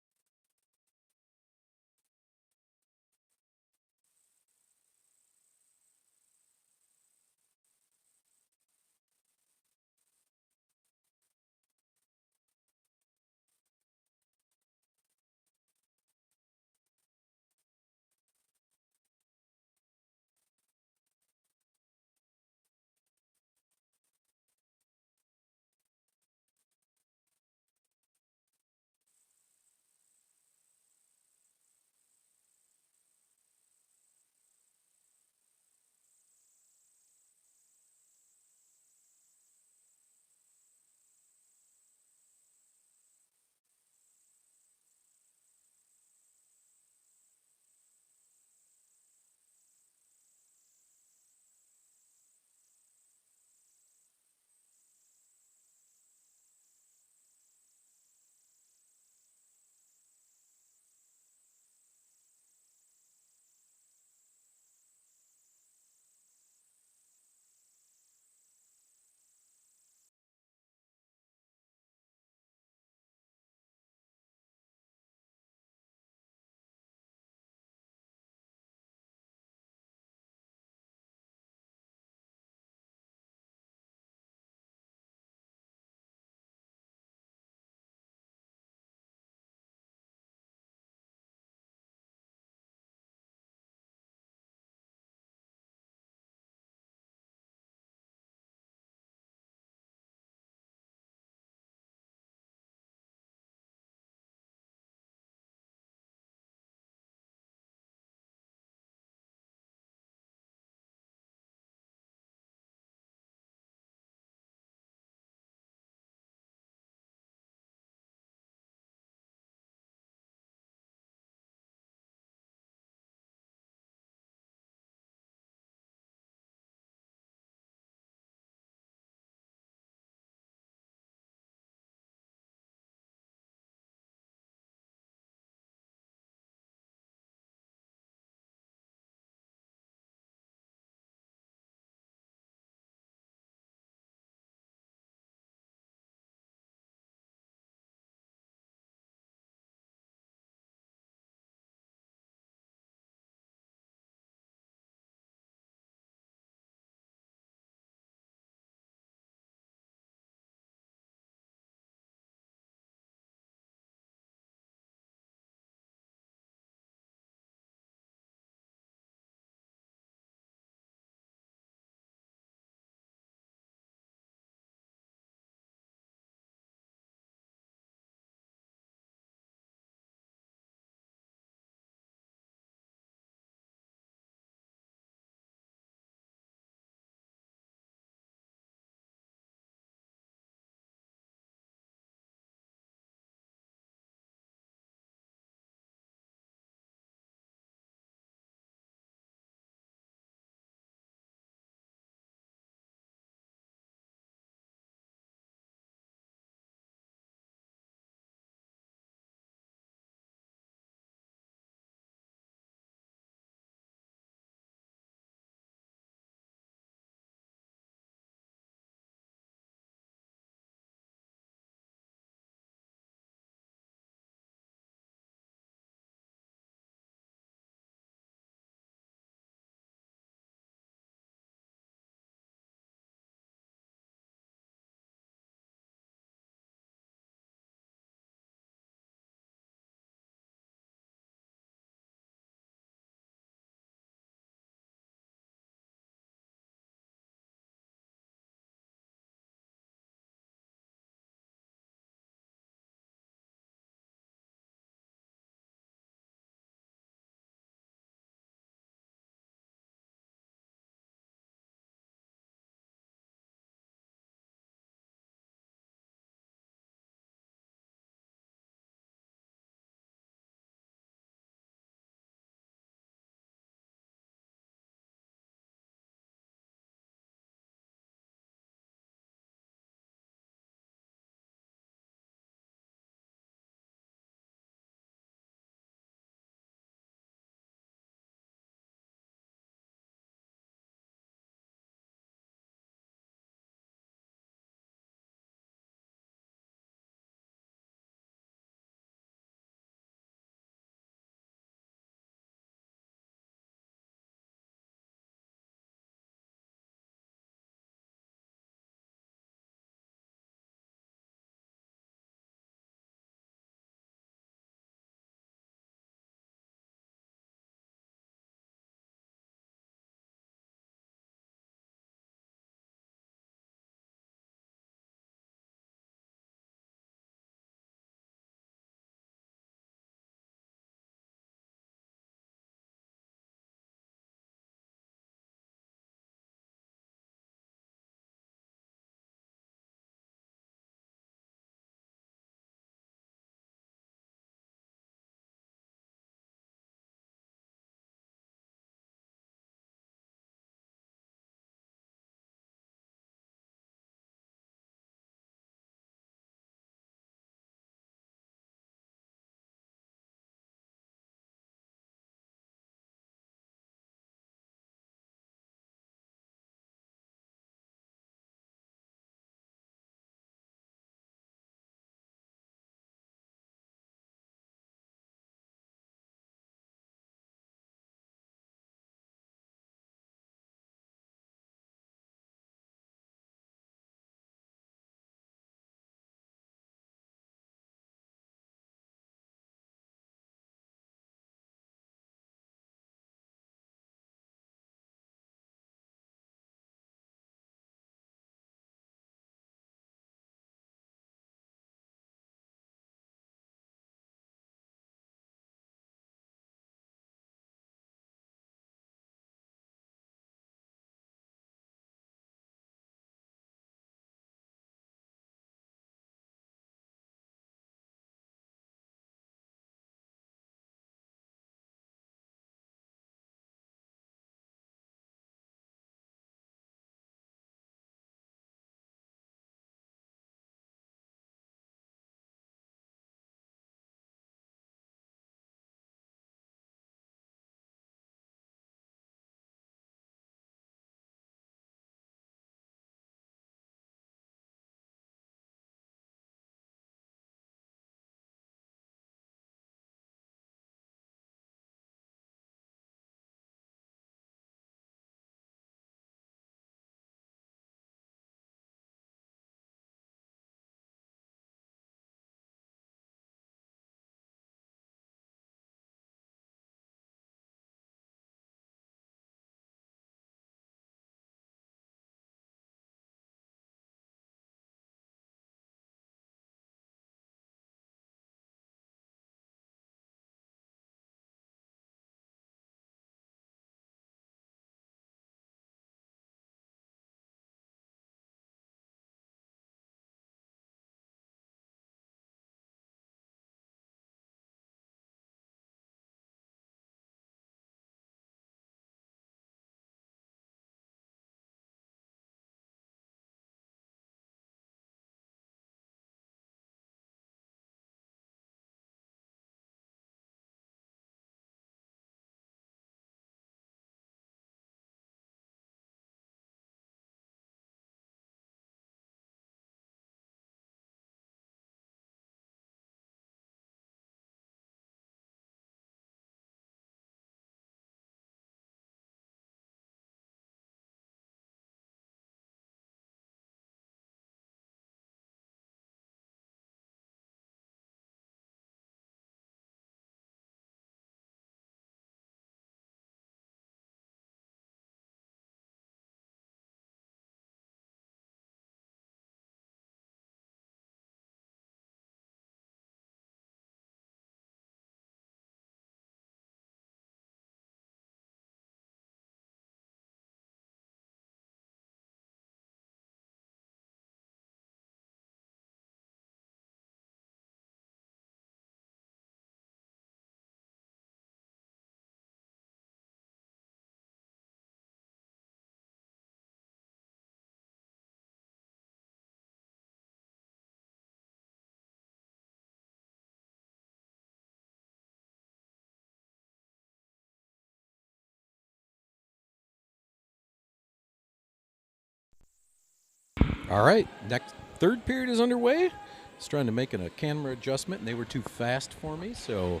All right, next third period is underway. I was trying to make a camera adjustment, and they were too fast for me, so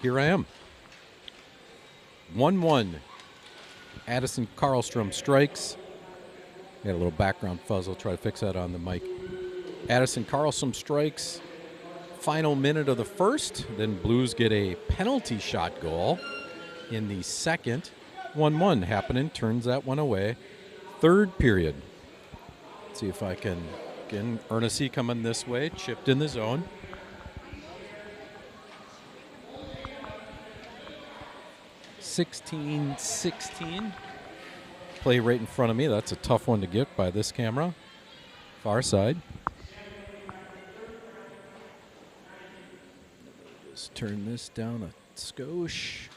here I am. 1-1. Addison Karlstrom strikes. Got a little background fuzz. I'll try to fix that on the mic. Addison Karlstrom strikes. Final minute of the first. Then Blues get a penalty shot goal in the second. 1-1 happening. Turns that one away. Third period. Let's see if I can. Again, Ernest coming this way. Chipped in the zone. (16-16). Play right in front of me. That's a tough one to get by this camera. Far side. Just turn this down a skosh.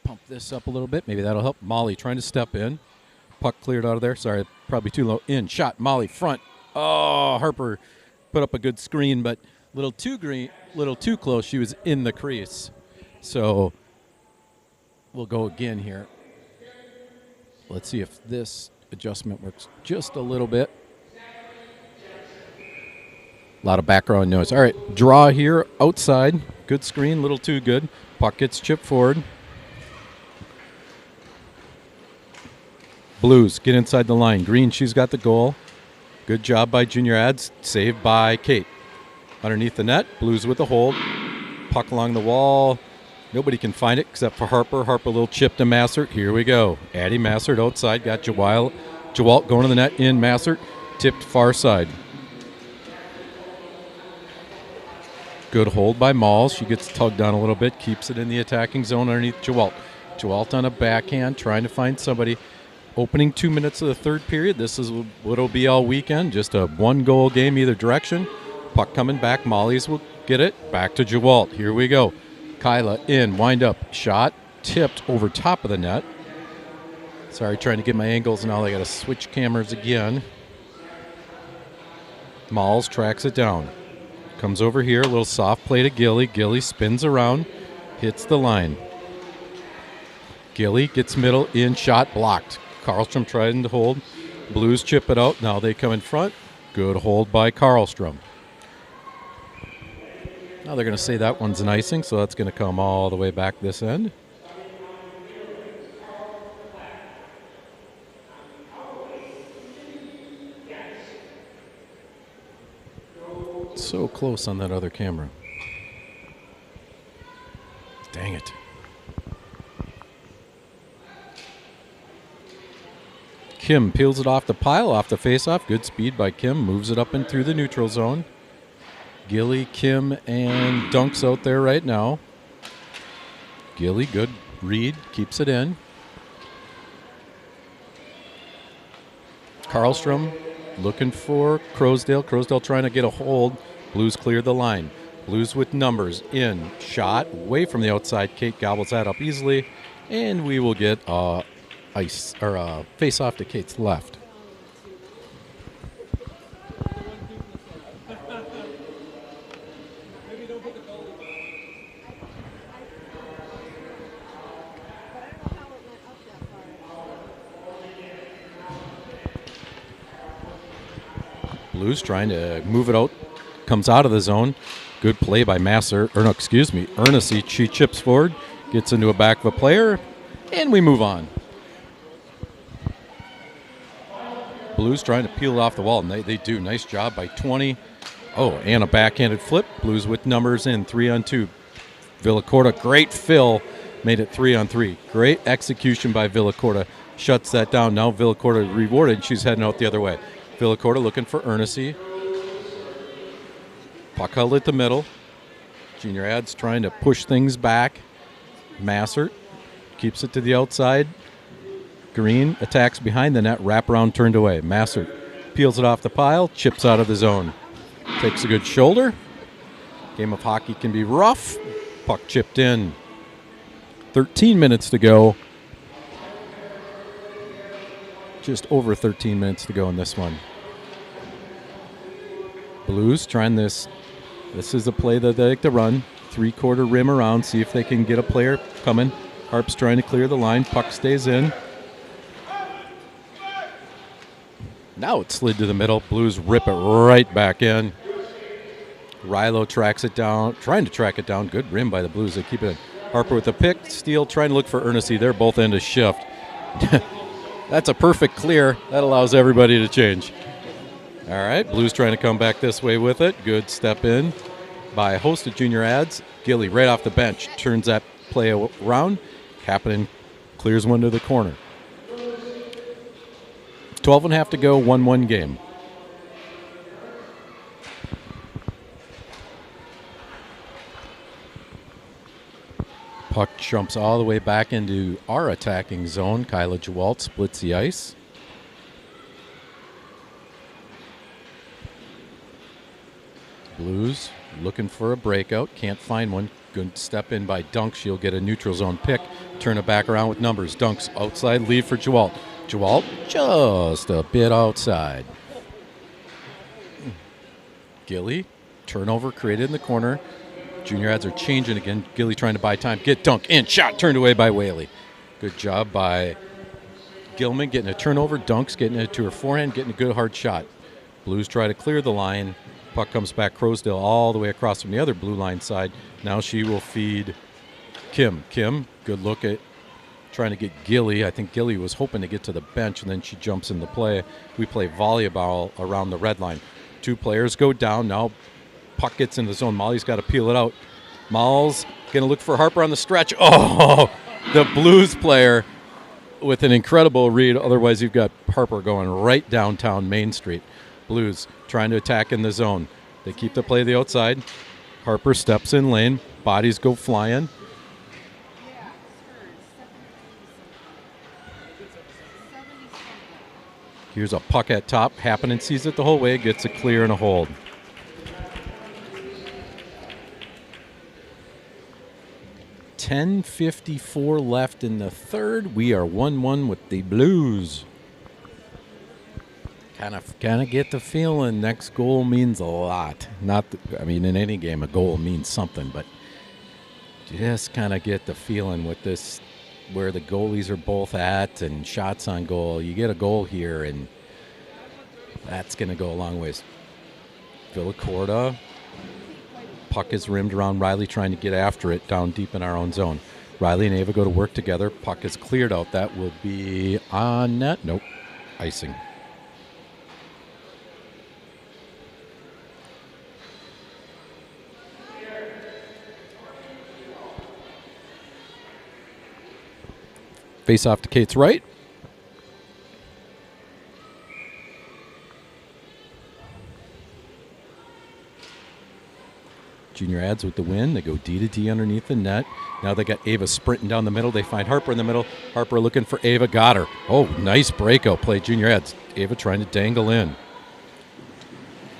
Pump this up a little bit. Maybe that'll help. Molly trying to step in. Puck cleared out of there. Sorry, probably too low. In. Shot. Molly front. Oh, Harper put up a good screen, but a little too close. She was in the crease. So we'll go again here. Let's see if this adjustment works just a little bit. A lot of background noise. All right, draw here outside. Good screen, little too good. Puck gets chipped forward. Blues get inside the line. Green, she's got the goal. Good job by Junior Ads. Saved by Kate. Underneath the net, Blues with the hold. Puck along the wall. Nobody can find it except for Harper. Harper, a little chip to Massert. Here we go. Addie Massert outside. Got Jawalt going to the net. In Massert. Tipped far side. Good hold by Malls. She gets tugged on a little bit. Keeps it in the attacking zone underneath Jawalt. Jawalt on a backhand. Trying to find somebody. Opening 2 minutes of the third period. This is what it'll be all weekend. Just a one-goal game either direction. Puck coming back. Molly's will get it. Back to Jawalt. Here we go. Kyla in, wind up, shot, tipped over top of the net. Sorry, trying to get my angles now. I got to switch cameras again. Malls tracks it down. Comes over here, a little soft play to Gilly. Gilly spins around, hits the line. Gilly gets middle, in, shot, blocked. Karlstrom trying to hold. Blues chip it out. Now they come in front. Good hold by Karlstrom. Now they're going to say that one's an icing, so that's going to come all the way back this end. So close on that other camera. Dang it. Kim peels it off the pile, off the faceoff. Good speed by Kim. Moves it up and through the neutral zone. Gilly, Kim, and Dunks out there right now. Gilly, good read, keeps it in. Karlstrom looking for Crosdale. Crosdale trying to get a hold. Blues clear the line. Blues with numbers. In, shot, away from the outside. Kate gobbles that up easily. And we will get face off to Kate's left. Blues trying to move it out. Comes out of the zone. Good play by Ernest. She chips forward. Gets into a back of a player. And we move on. Blues trying to peel it off the wall. And they do. Nice job by 20. Oh, and a backhanded flip. Blues with numbers in. 3-on-2. Villacorta, great fill. Made it 3-on-3. Great execution by Villacorta. Shuts that down. Now Villacorta rewarded. She's heading out the other way. Villacorta looking for Ernest. Puck held at the middle. Junior Ads trying to push things back. Massert keeps it to the outside. Green attacks behind the net. Wraparound turned away. Massert peels it off the pile. Chips out of the zone. Takes a good shoulder. Game of hockey can be rough. Puck chipped in. 13 minutes to go. Just over 13 minutes to go in this one. Blues trying this. This is a play that they like to run. 3/4 rim around. See if they can get a player coming. Harp's trying to clear the line. Puck stays in. Now it slid to the middle. Blues rip it right back in. Rilo tracks it down, trying to track it down. Good rim by the Blues. They keep it in. Harper with the pick. Steele trying to look for Ernest. They're both in to shift. That's a perfect clear. That allows everybody to change. All right, Blues trying to come back this way with it. Good step in by a host of junior ads. Gilly right off the bench turns that play around. Kapanen clears one to the corner. 12 and a half to go, 1-1 game. Puck jumps all the way back into our attacking zone. Kyla Jewalt splits the ice. Blues looking for a breakout. Can't find one. Good step in by Dunk. She'll get a neutral zone pick. Turn it back around with numbers. Dunk's outside lead for Jewalt. Jewalt just a bit outside. Gilly. Turnover created in the corner. Junior ads are changing again. Gilly trying to buy time. Get Dunk in. Shot turned away by Whaley. Good job by Gilman getting a turnover. Dunk's getting it to her forehand, getting a good hard shot. Blues try to clear the line. Puck comes back Crowsdale all the way across from the other blue line side. Now she will feed Kim. Kim, good look at trying to get Gilly. I think Gilly was hoping to get to the bench, and then she jumps into play. We play volleyball around the red line. Two players go down. Now puck gets in the zone. Molly's got to peel it out. Moll's going to look for Harper on the stretch. Oh, the Blues player with an incredible read. Otherwise, you've got Harper going right downtown Main Street. Blues trying to attack in the zone. They keep the play to the outside. Harper steps in lane. Bodies go flying. Here's a puck at top. Kapanen sees it the whole way. Gets a clear and a hold. .10:54 left in the third. We are 1-1 with the Blues. Kind of get the feeling next goal means a lot. In any game a goal means something, but just kind of get the feeling with this where the goalies are both at and shots on goal. You get a goal here, and that's going to go a long ways. Villacorta. Puck is rimmed around Riley trying to get after it down deep in our own zone. Riley and Ava go to work together. Puck is cleared out. That will be on net. Nope. Icing. Face off to Kate's right. Junior ads with the win. They go D to D underneath the net. Now they got Ava sprinting down the middle. They find Harper in the middle. Harper looking for Ava. Got her. Oh, nice breakout play. Junior ads. Ava trying to dangle in.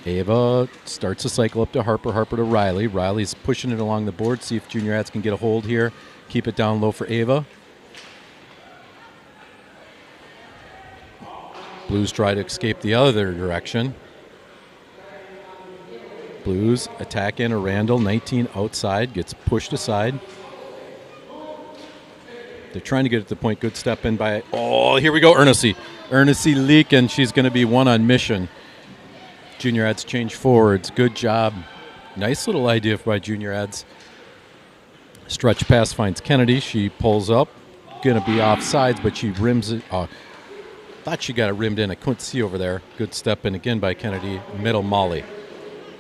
Ava starts the cycle up to Harper. Harper to Riley. Riley's pushing it along the board. See if Junior ads can get a hold here. Keep it down low for Ava. Blues try to escape the other direction. Blues attack in a Randall, 19 outside, gets pushed aside. They're trying to get it to the point. Good step in by, oh, here we go, Ernestine. Ernestine leaking. She's going to be one on mission. Junior ads change forwards. Good job. Nice little idea by Junior ads. Stretch pass finds Kennedy. She pulls up. Going to be off sides, but she rims it. Thought she got it rimmed in. I couldn't see over there. Good step in again by Kennedy. Middle Molly.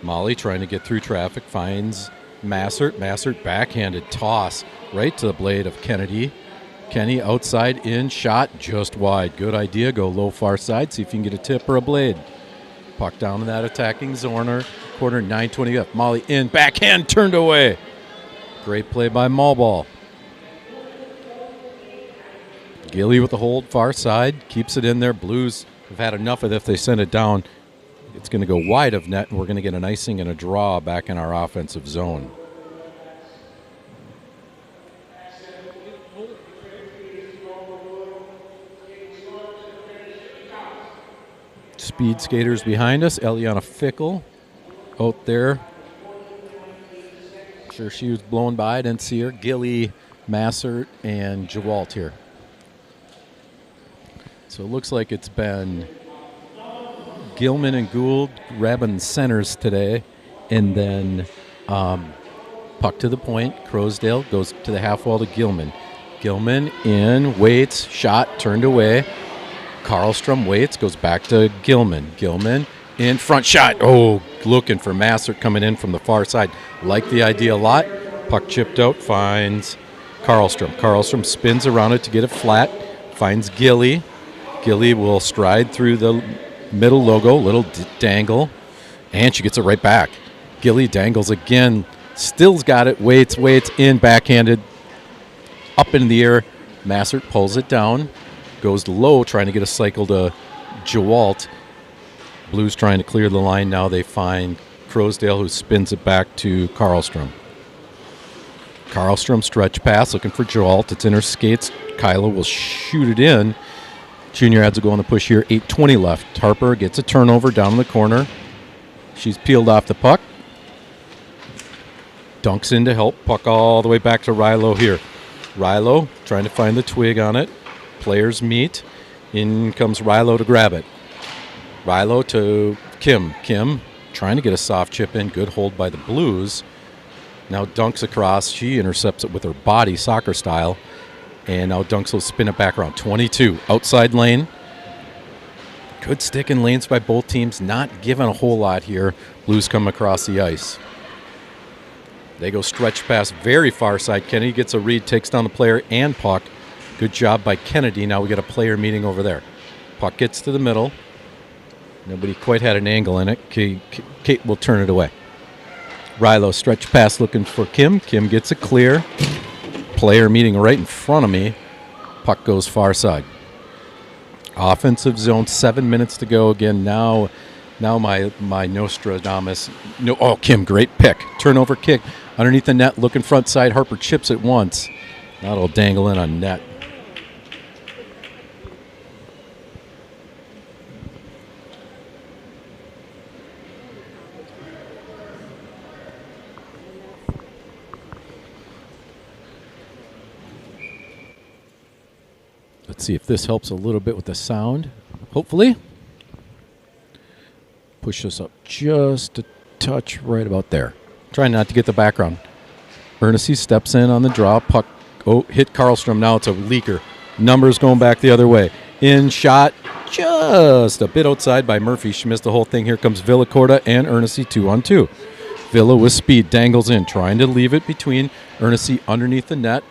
Molly trying to get through traffic. Finds Massert. Massert backhanded toss right to the blade of Kennedy. Kenny outside in. Shot just wide. Good idea. Go low far side. See if you can get a tip or a blade. Puck down in that attacking zoner. Corner 9:20 up. Molly in. Backhand turned away. Great play by Mallball. Gilly with the hold, far side, keeps it in there. Blues have had enough of it. If they send it down, it's going to go wide of net, and we're going to get an icing and a draw back in our offensive zone. Speed skaters behind us. Eliana Fickle out there. Sure she was blown by. I didn't see her. Gilly, Massert, and Jewalt here. So it looks like it's been Gilman and Gould grabbing centers today. And then puck to the point. Crosdale goes to the half wall to Gilman. Gilman in, waits, shot, turned away. Karlstrom waits, goes back to Gilman. Gilman in front, shot. Oh, looking for Massert coming in from the far side. Like the idea a lot. Puck chipped out, finds Karlstrom. Karlstrom spins around it to get it flat. Finds Gilly. Gilly will stride through the middle logo, little dangle, and she gets it right back. Gilly dangles again, still's got it, waits, in, backhanded, up in the air. Massert pulls it down, goes low, trying to get a cycle to Jewalt. Blues trying to clear the line. Now they find Crosdale, who spins it back to Karlstrom. Karlstrom stretch pass, looking for Jewalt. It's in her skates. Kyla will shoot it in. Junior Ads will go on the push here. 8:20 left. Harper gets a turnover down in the corner. She's peeled off the puck. Dunks in to help. Puck all the way back to Rilo here. Rilo trying to find the twig on it. Players meet. In comes Rilo to grab it. Rilo to Kim. Kim trying to get a soft chip in. Good hold by the Blues. Now dunks across. She intercepts it with her body, soccer style. And now Dunks will spin it back around. 22. Outside lane. Good stick in lanes by both teams. Not given a whole lot here. Blues come across the ice. They go stretch pass very far side. Kennedy gets a read, takes down the player and puck. Good job by Kennedy. Now we got a player meeting over there. Puck gets to the middle. Nobody quite had an angle in it. Kate will turn it away. Rilo stretch pass looking for Kim. Kim gets a clear. Player meeting right in front of me. Puck goes far side. Offensive zone, 7 minutes to go. Again, now my Nostradamus. No, oh, Kim, great pick. Turnover kick underneath the net, looking front side. Harper chips it once. That'll dangle in on net. Let's see if this helps a little bit with the sound. Hopefully. Push this up just a touch right about there. Trying not to get the background. Ernest steps in on the draw. Puck hit Karlstrom. Now it's a leaker. Numbers going back the other way. In shot just a bit outside by Murphy. She missed the whole thing. Here comes Villacorta and Ernest 2-on-2. Villa with speed dangles in, trying to leave it between Ernest underneath the net.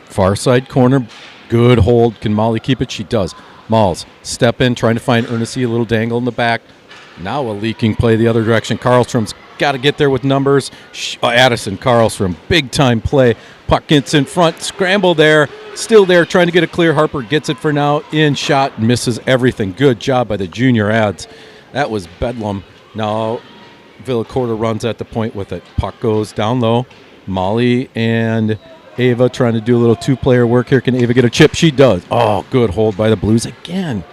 Far side corner. Good hold. Can Molly keep it? She does. Malls step in, trying to find Ernest, a little dangle in the back. Now a leaking play the other direction. Karlstrom's got to get there with numbers. Addison Karlstrom, big time play. Puck gets in front, scramble there, still there, trying to get a clear. Harper gets it for now. In shot, misses everything. Good job by the junior ads. That was bedlam. Now Villacorta runs at the point with it. Puck goes down low. Molly and Ava trying to do a little two-player work here. Can Ava get a chip? She does. Oh, good hold by the Blues again.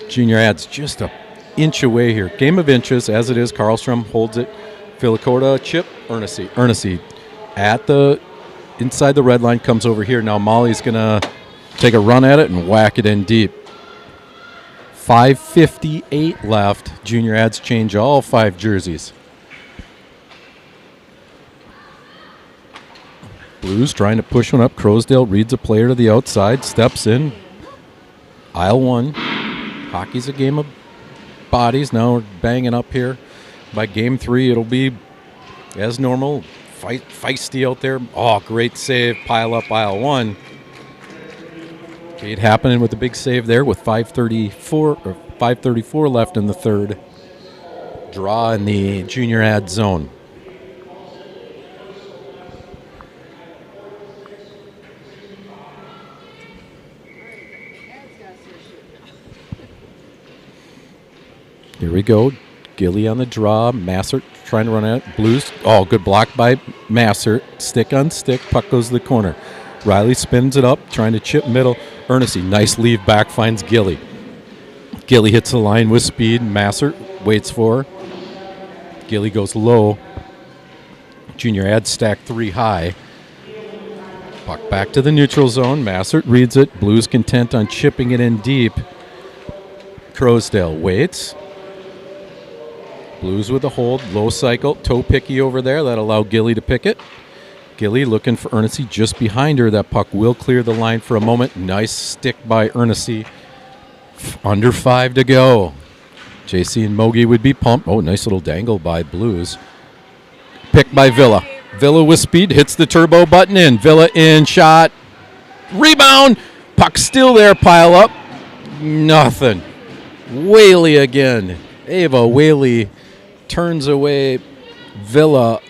Junior Ads just an inch away here. Game of inches, as it is. Karlstrom holds it. Villacorta, chip. Ernest at the inside the red line, comes over here. Now Molly's going to take a run at it and whack it in deep. 5:58 left. Junior Ads change all 5 jerseys. Blues trying to push one up. Crosdale reads a player to the outside, steps in. Aisle 1. Hockey's a game of bodies. Now we're banging up here. By game 3, it'll be as normal. Feisty out there. Oh, great save. Pile up aisle 1. Kate happening with a big save there with 5:34 left in the third. Draw in the junior ad zone. Here we go. Gilly on the draw. Massert trying to run at it. Blues. Oh, good block by Massert. Stick on stick. Puck goes to the corner. Riley spins it up, trying to chip middle. Ernest, nice leave back, finds Gilly. Gilly hits the line with speed. Massert waits for her. Gilly goes low. Junior Ad stack 3 high. Puck back to the neutral zone. Massert reads it. Blues content on chipping it in deep. Crowsdale waits. Blues with a hold. Low cycle. Toe picky over there. That allowed Gilly to pick it. Gilly looking for Ernest just behind her. That puck will clear the line for a moment. Nice stick by Ernest. Under 5 to go. JC and Mogi would be pumped. Oh, nice little dangle by Blues. Picked by Villa. Villa with speed. Hits the turbo button in. Villa in. Shot. Rebound. Puck still there. Pile up. Nothing. Whaley again. Ava Whaley turns away Villa.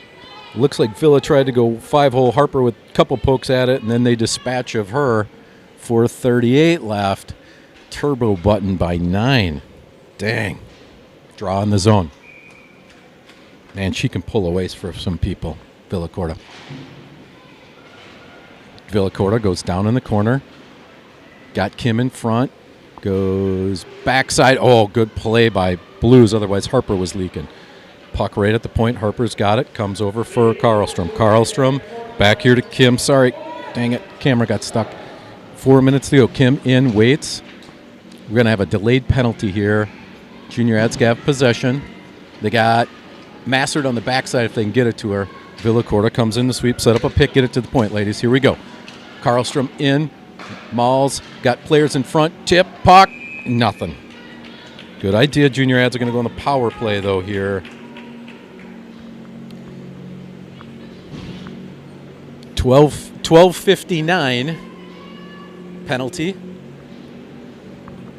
Looks like Villa tried to go 5-hole. Harper with a couple pokes at it, and then they dispatch of her. 4:38 left. Turbo button by 9. Dang. Draw in the zone. Man, she can pull away for some people. Villacorta. Villacorta goes down in the corner. Got Kim in front. Goes backside. Oh, good play by Blues. Otherwise, Harper was leaking. Puck right at the point. Harper's got it. Comes over for Karlstrom. Karlstrom back here to Kim. Sorry. Dang it. Camera got stuck. 4 minutes to go. Kim in. Waits. We're going to have a delayed penalty here. Junior Ads have possession. They got Massard on the backside if they can get it to her. Villacorta comes in the sweep. Set up a pick. Get it to the point, ladies. Here we go. Karlstrom in. Malls got players in front. Tip. Puck. Nothing. Good idea. Junior Ads are going to go on the power play, though, here. 12:59 penalty.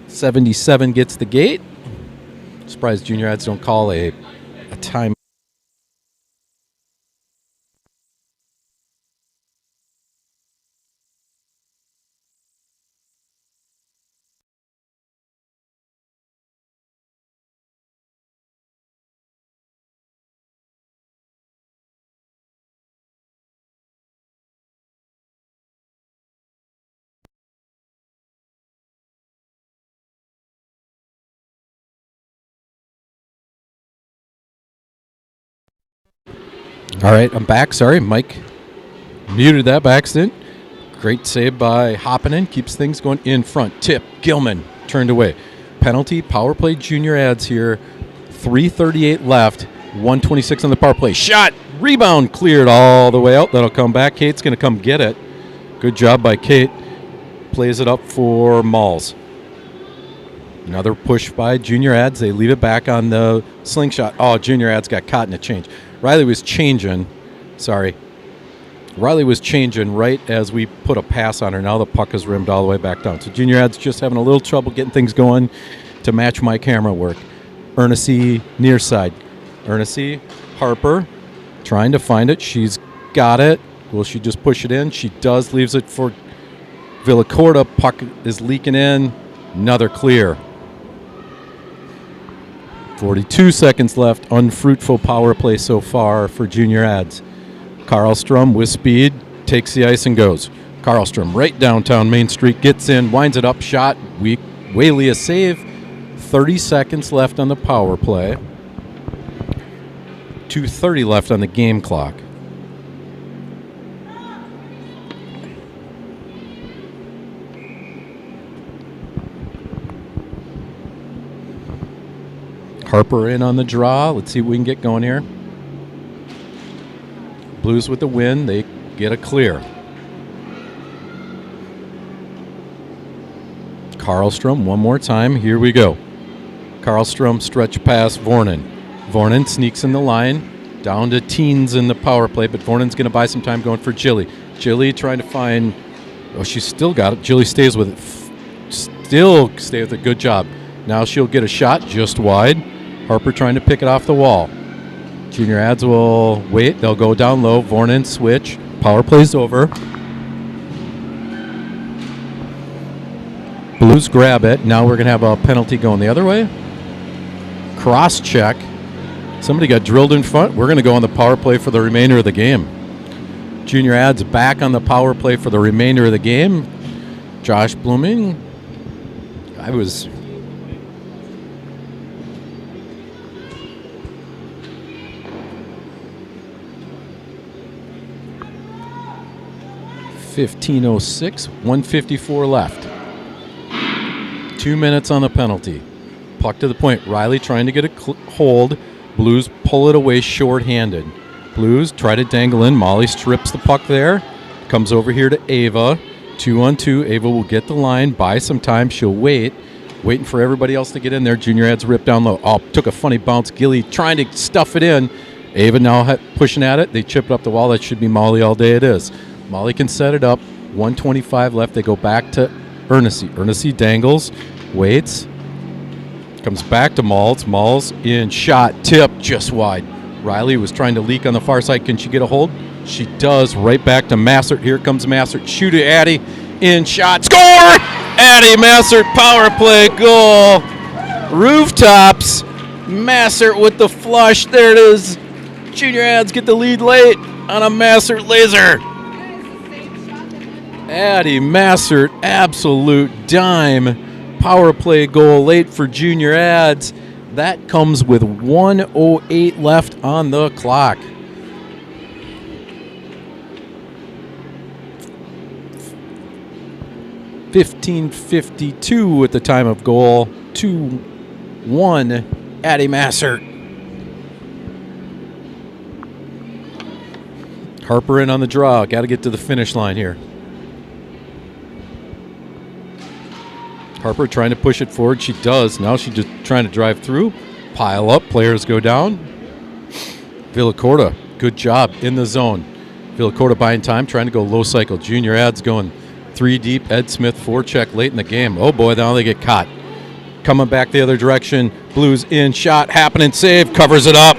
77 gets the gate. Surprised Junior Ads don't call a time. All right, I'm back. Sorry, Mike muted that by accident. Great save by Hoppinen. Keeps things going in front. Tip. Gilman turned away. Penalty. Power play Junior Ads here. 3:38 left. 126 on the power play. Shot. Rebound cleared all the way out. That'll come back. Kate's going to come get it. Good job by Kate. Plays it up for Malls. Another push by Junior Ads. They leave it back on the slingshot. Oh, Junior Ads got caught in a change. Riley was changing. Sorry. Riley was changing right as we put a pass on her. Now the puck is rimmed all the way back down. So Junior Ads just having a little trouble getting things going to match my camera work. Ernest near side. Ernest Harper trying to find it. She's got it. Will she just push it in? She does. Leaves it for Villacorta. Puck is leaking in. Another clear. 42 seconds left. Unfruitful power play so far for Junior Ads. Karlstrom with speed takes the ice and goes. Karlstrom right downtown Main Street, gets in, winds it up, shot. Weak. Whaley a save. 30 seconds left on the power play. 2:30 left on the game clock. Harper in on the draw. Let's see what we can get going here. Blues with the win. They get a clear. Karlstrom one more time. Here we go. Karlstrom stretch pass Vornen. Vornen sneaks in the line. Down to teens in the power play, but Vornen's going to buy some time going for Jilly. Jilly trying to find... Oh, she's still got it. Jilly stays with it. Still stay with it. Good job. Now she'll get a shot just wide. Harper trying to pick it off the wall. Junior Ads will wait. They'll go down low. Vornen switch. Power play's over. Blues grab it. Now we're going to have a penalty going the other way. Cross check. Somebody got drilled in front. We're going to go on the power play for the remainder of the game. Junior Ads back on the power play for the remainder of the game. Josh Blooming. I was... .15:06, 1:54 left. 2 minutes on the penalty. Puck to the point. Riley trying to get a hold. Blues pull it away short-handed. Blues try to dangle in. Molly strips the puck there. Comes over here to Ava. 2-on-2. Ava will get the line. Buy some time. She'll wait. Waiting for everybody else to get in there. Junior Ad's ripped down low. Oh, took a funny bounce. Gilly trying to stuff it in. Ava now pushing at it. They chip it up the wall. That should be Molly all day. It is. Molly can set it up. 1:25 left. They go back to Ernest. Ernest dangles. Waits. Comes back to Malls. Malls in shot. Tip just wide. Riley was trying to leak on the far side. Can she get a hold? She does. Right back to Massert. Here comes Massert. Shoot it, Addie. In shot. Score! Addie Massert power play goal. Rooftops. Massert with the flush. There it is. Junior Ads get the lead late on a Massert laser. Addie Massert, absolute dime. Power play goal late for Junior Ads. That comes with 1:08 left on the clock. .15:52 at the time of goal. 2-1, Addie Massert. Harper in on the draw. Got to get to the finish line here. Harper trying to push it forward. She does. Now she's just trying to drive through. Pile up. Players go down. Villacorta, good job in the zone. Villacorta buying time, trying to go low cycle. Junior Ads going 3 deep. Ed Smith forecheck late in the game. Oh boy, now they get caught. Coming back the other direction. Blues in, shot, Happinen save, covers it up.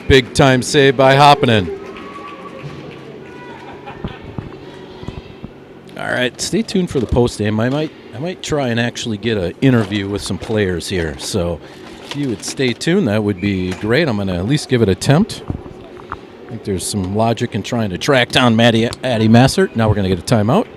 Big time save by Happinen. All right, stay tuned for the post game. I might try and actually get an interview with some players here. So if you would stay tuned, that would be great. I'm going to at least give it an attempt. I think there's some logic in trying to track down Addie Massert. Now we're going to get a timeout.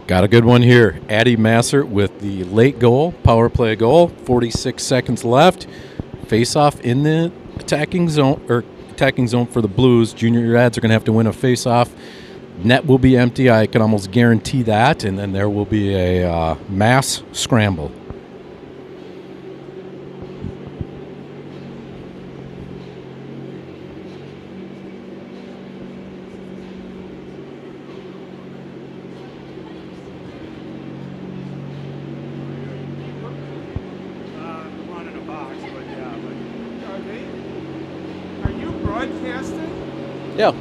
Got a good one here. Addie Massert with the late goal, power play goal. 46 seconds left. Face-off in the attacking zone for the Blues. Junior Ads are going to have to win a face-off. Net will be empty. I can almost guarantee that. And then there will be a mass scramble. Yeah.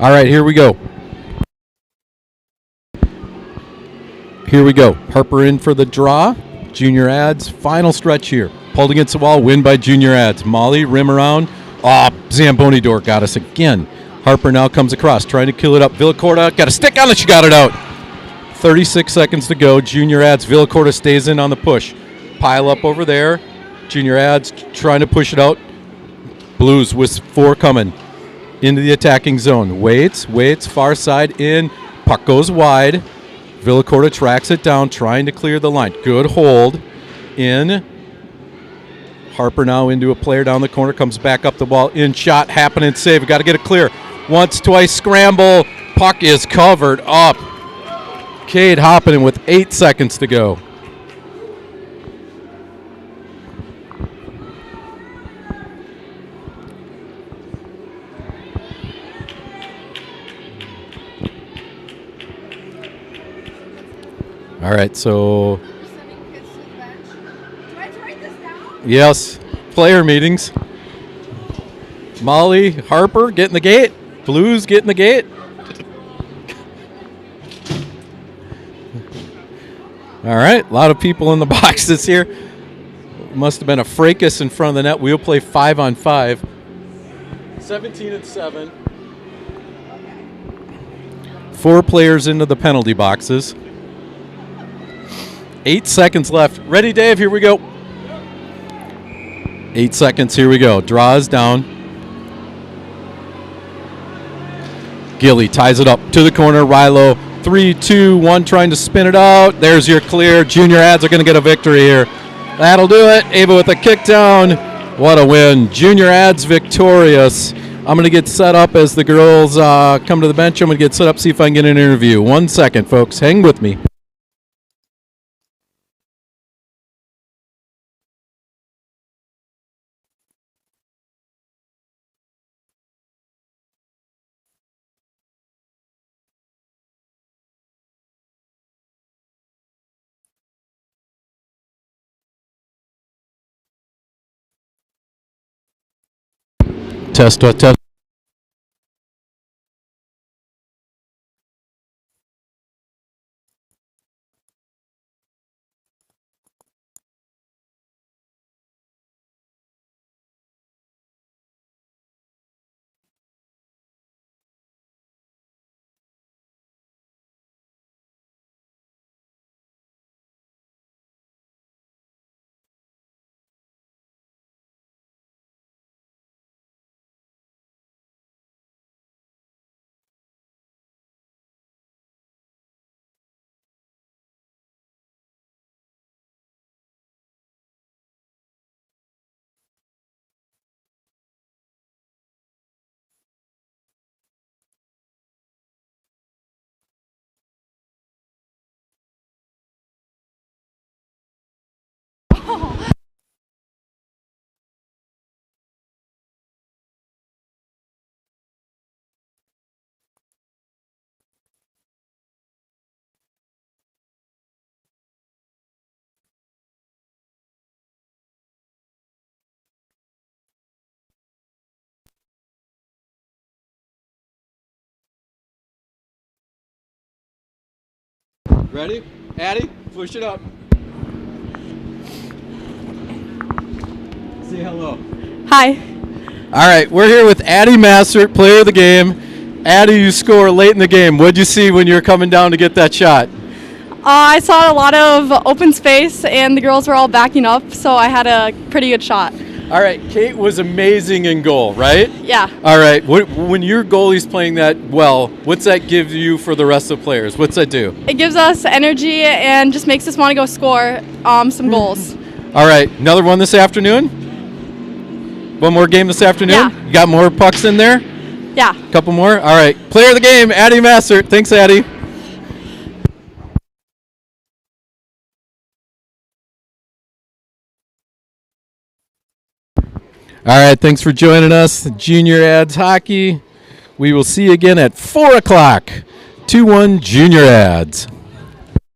All right, here we go. Here we go. Harper in for the draw. Junior Ads, final stretch here. Pulled against the wall, win by Junior Ads. Molly, rim around. Oh, Zamboni door got us again. Harper now comes across, trying to kill it up. Villacorta got a stick on it, she got it out. 36 seconds to go. Junior Ads, Villacorta stays in on the push. Pile up over there. Junior Ads trying to push it out. Blues with 4 coming. Into the attacking zone. Waits, far side in. Puck goes wide. Villacorta tracks it down, trying to clear the line. Good hold. In. Harper now into a player down the corner. Comes back up the wall. In shot. Happinen save. Got to get it clear. Once, twice, scramble. Puck is covered up. Cade Happinen with 8 seconds to go. All All right, so We're sending kids to the bench. Do I have to write this down? yes, player meetings. Molly Harper getting the gate. Blues getting the gate. All right, a lot of people in the boxes here. Must have been a fracas in front of the net. We'll play 5-on-5. 17-7. 4 players into the penalty boxes. 8 seconds left. Ready, Dave? Here we go. 8 seconds. Here we go. Draws down. Gilly ties it up to the corner. Rilo, 3, 2, 1, trying to spin it out. There's your clear. Junior Ads are going to get a victory here. That'll do it. Ava with a kick down. What a win. Junior Ads victorious. I'm going to get set up as the girls come to the bench. I'm going to get set up, see if I can get an interview. 1 second, folks. Hang with me. Test, test. Ready? Addie, push it up. Say hello. Hi. All right, we're here with Addie Massert, player of the game. Addie, you score late in the game. What'd you see when you were coming down to get that shot? I saw a lot of open space, and the girls were all backing up, so I had a pretty good shot. All right, Kate was amazing in goal, right? Yeah. All right, when your goalie's playing that well, what's that give you for the rest of the players? What's that do? It gives us energy and just makes us want to go score some goals. All right, another one this afternoon? One more game this afternoon? Yeah. You got more pucks in there? Yeah. Couple more? All right, player of the game, Addie Massert. Thanks, Addie. All right, thanks for joining us, Junior Ads Hockey. We will see you again at 4 o'clock. 2-1 Junior Ads.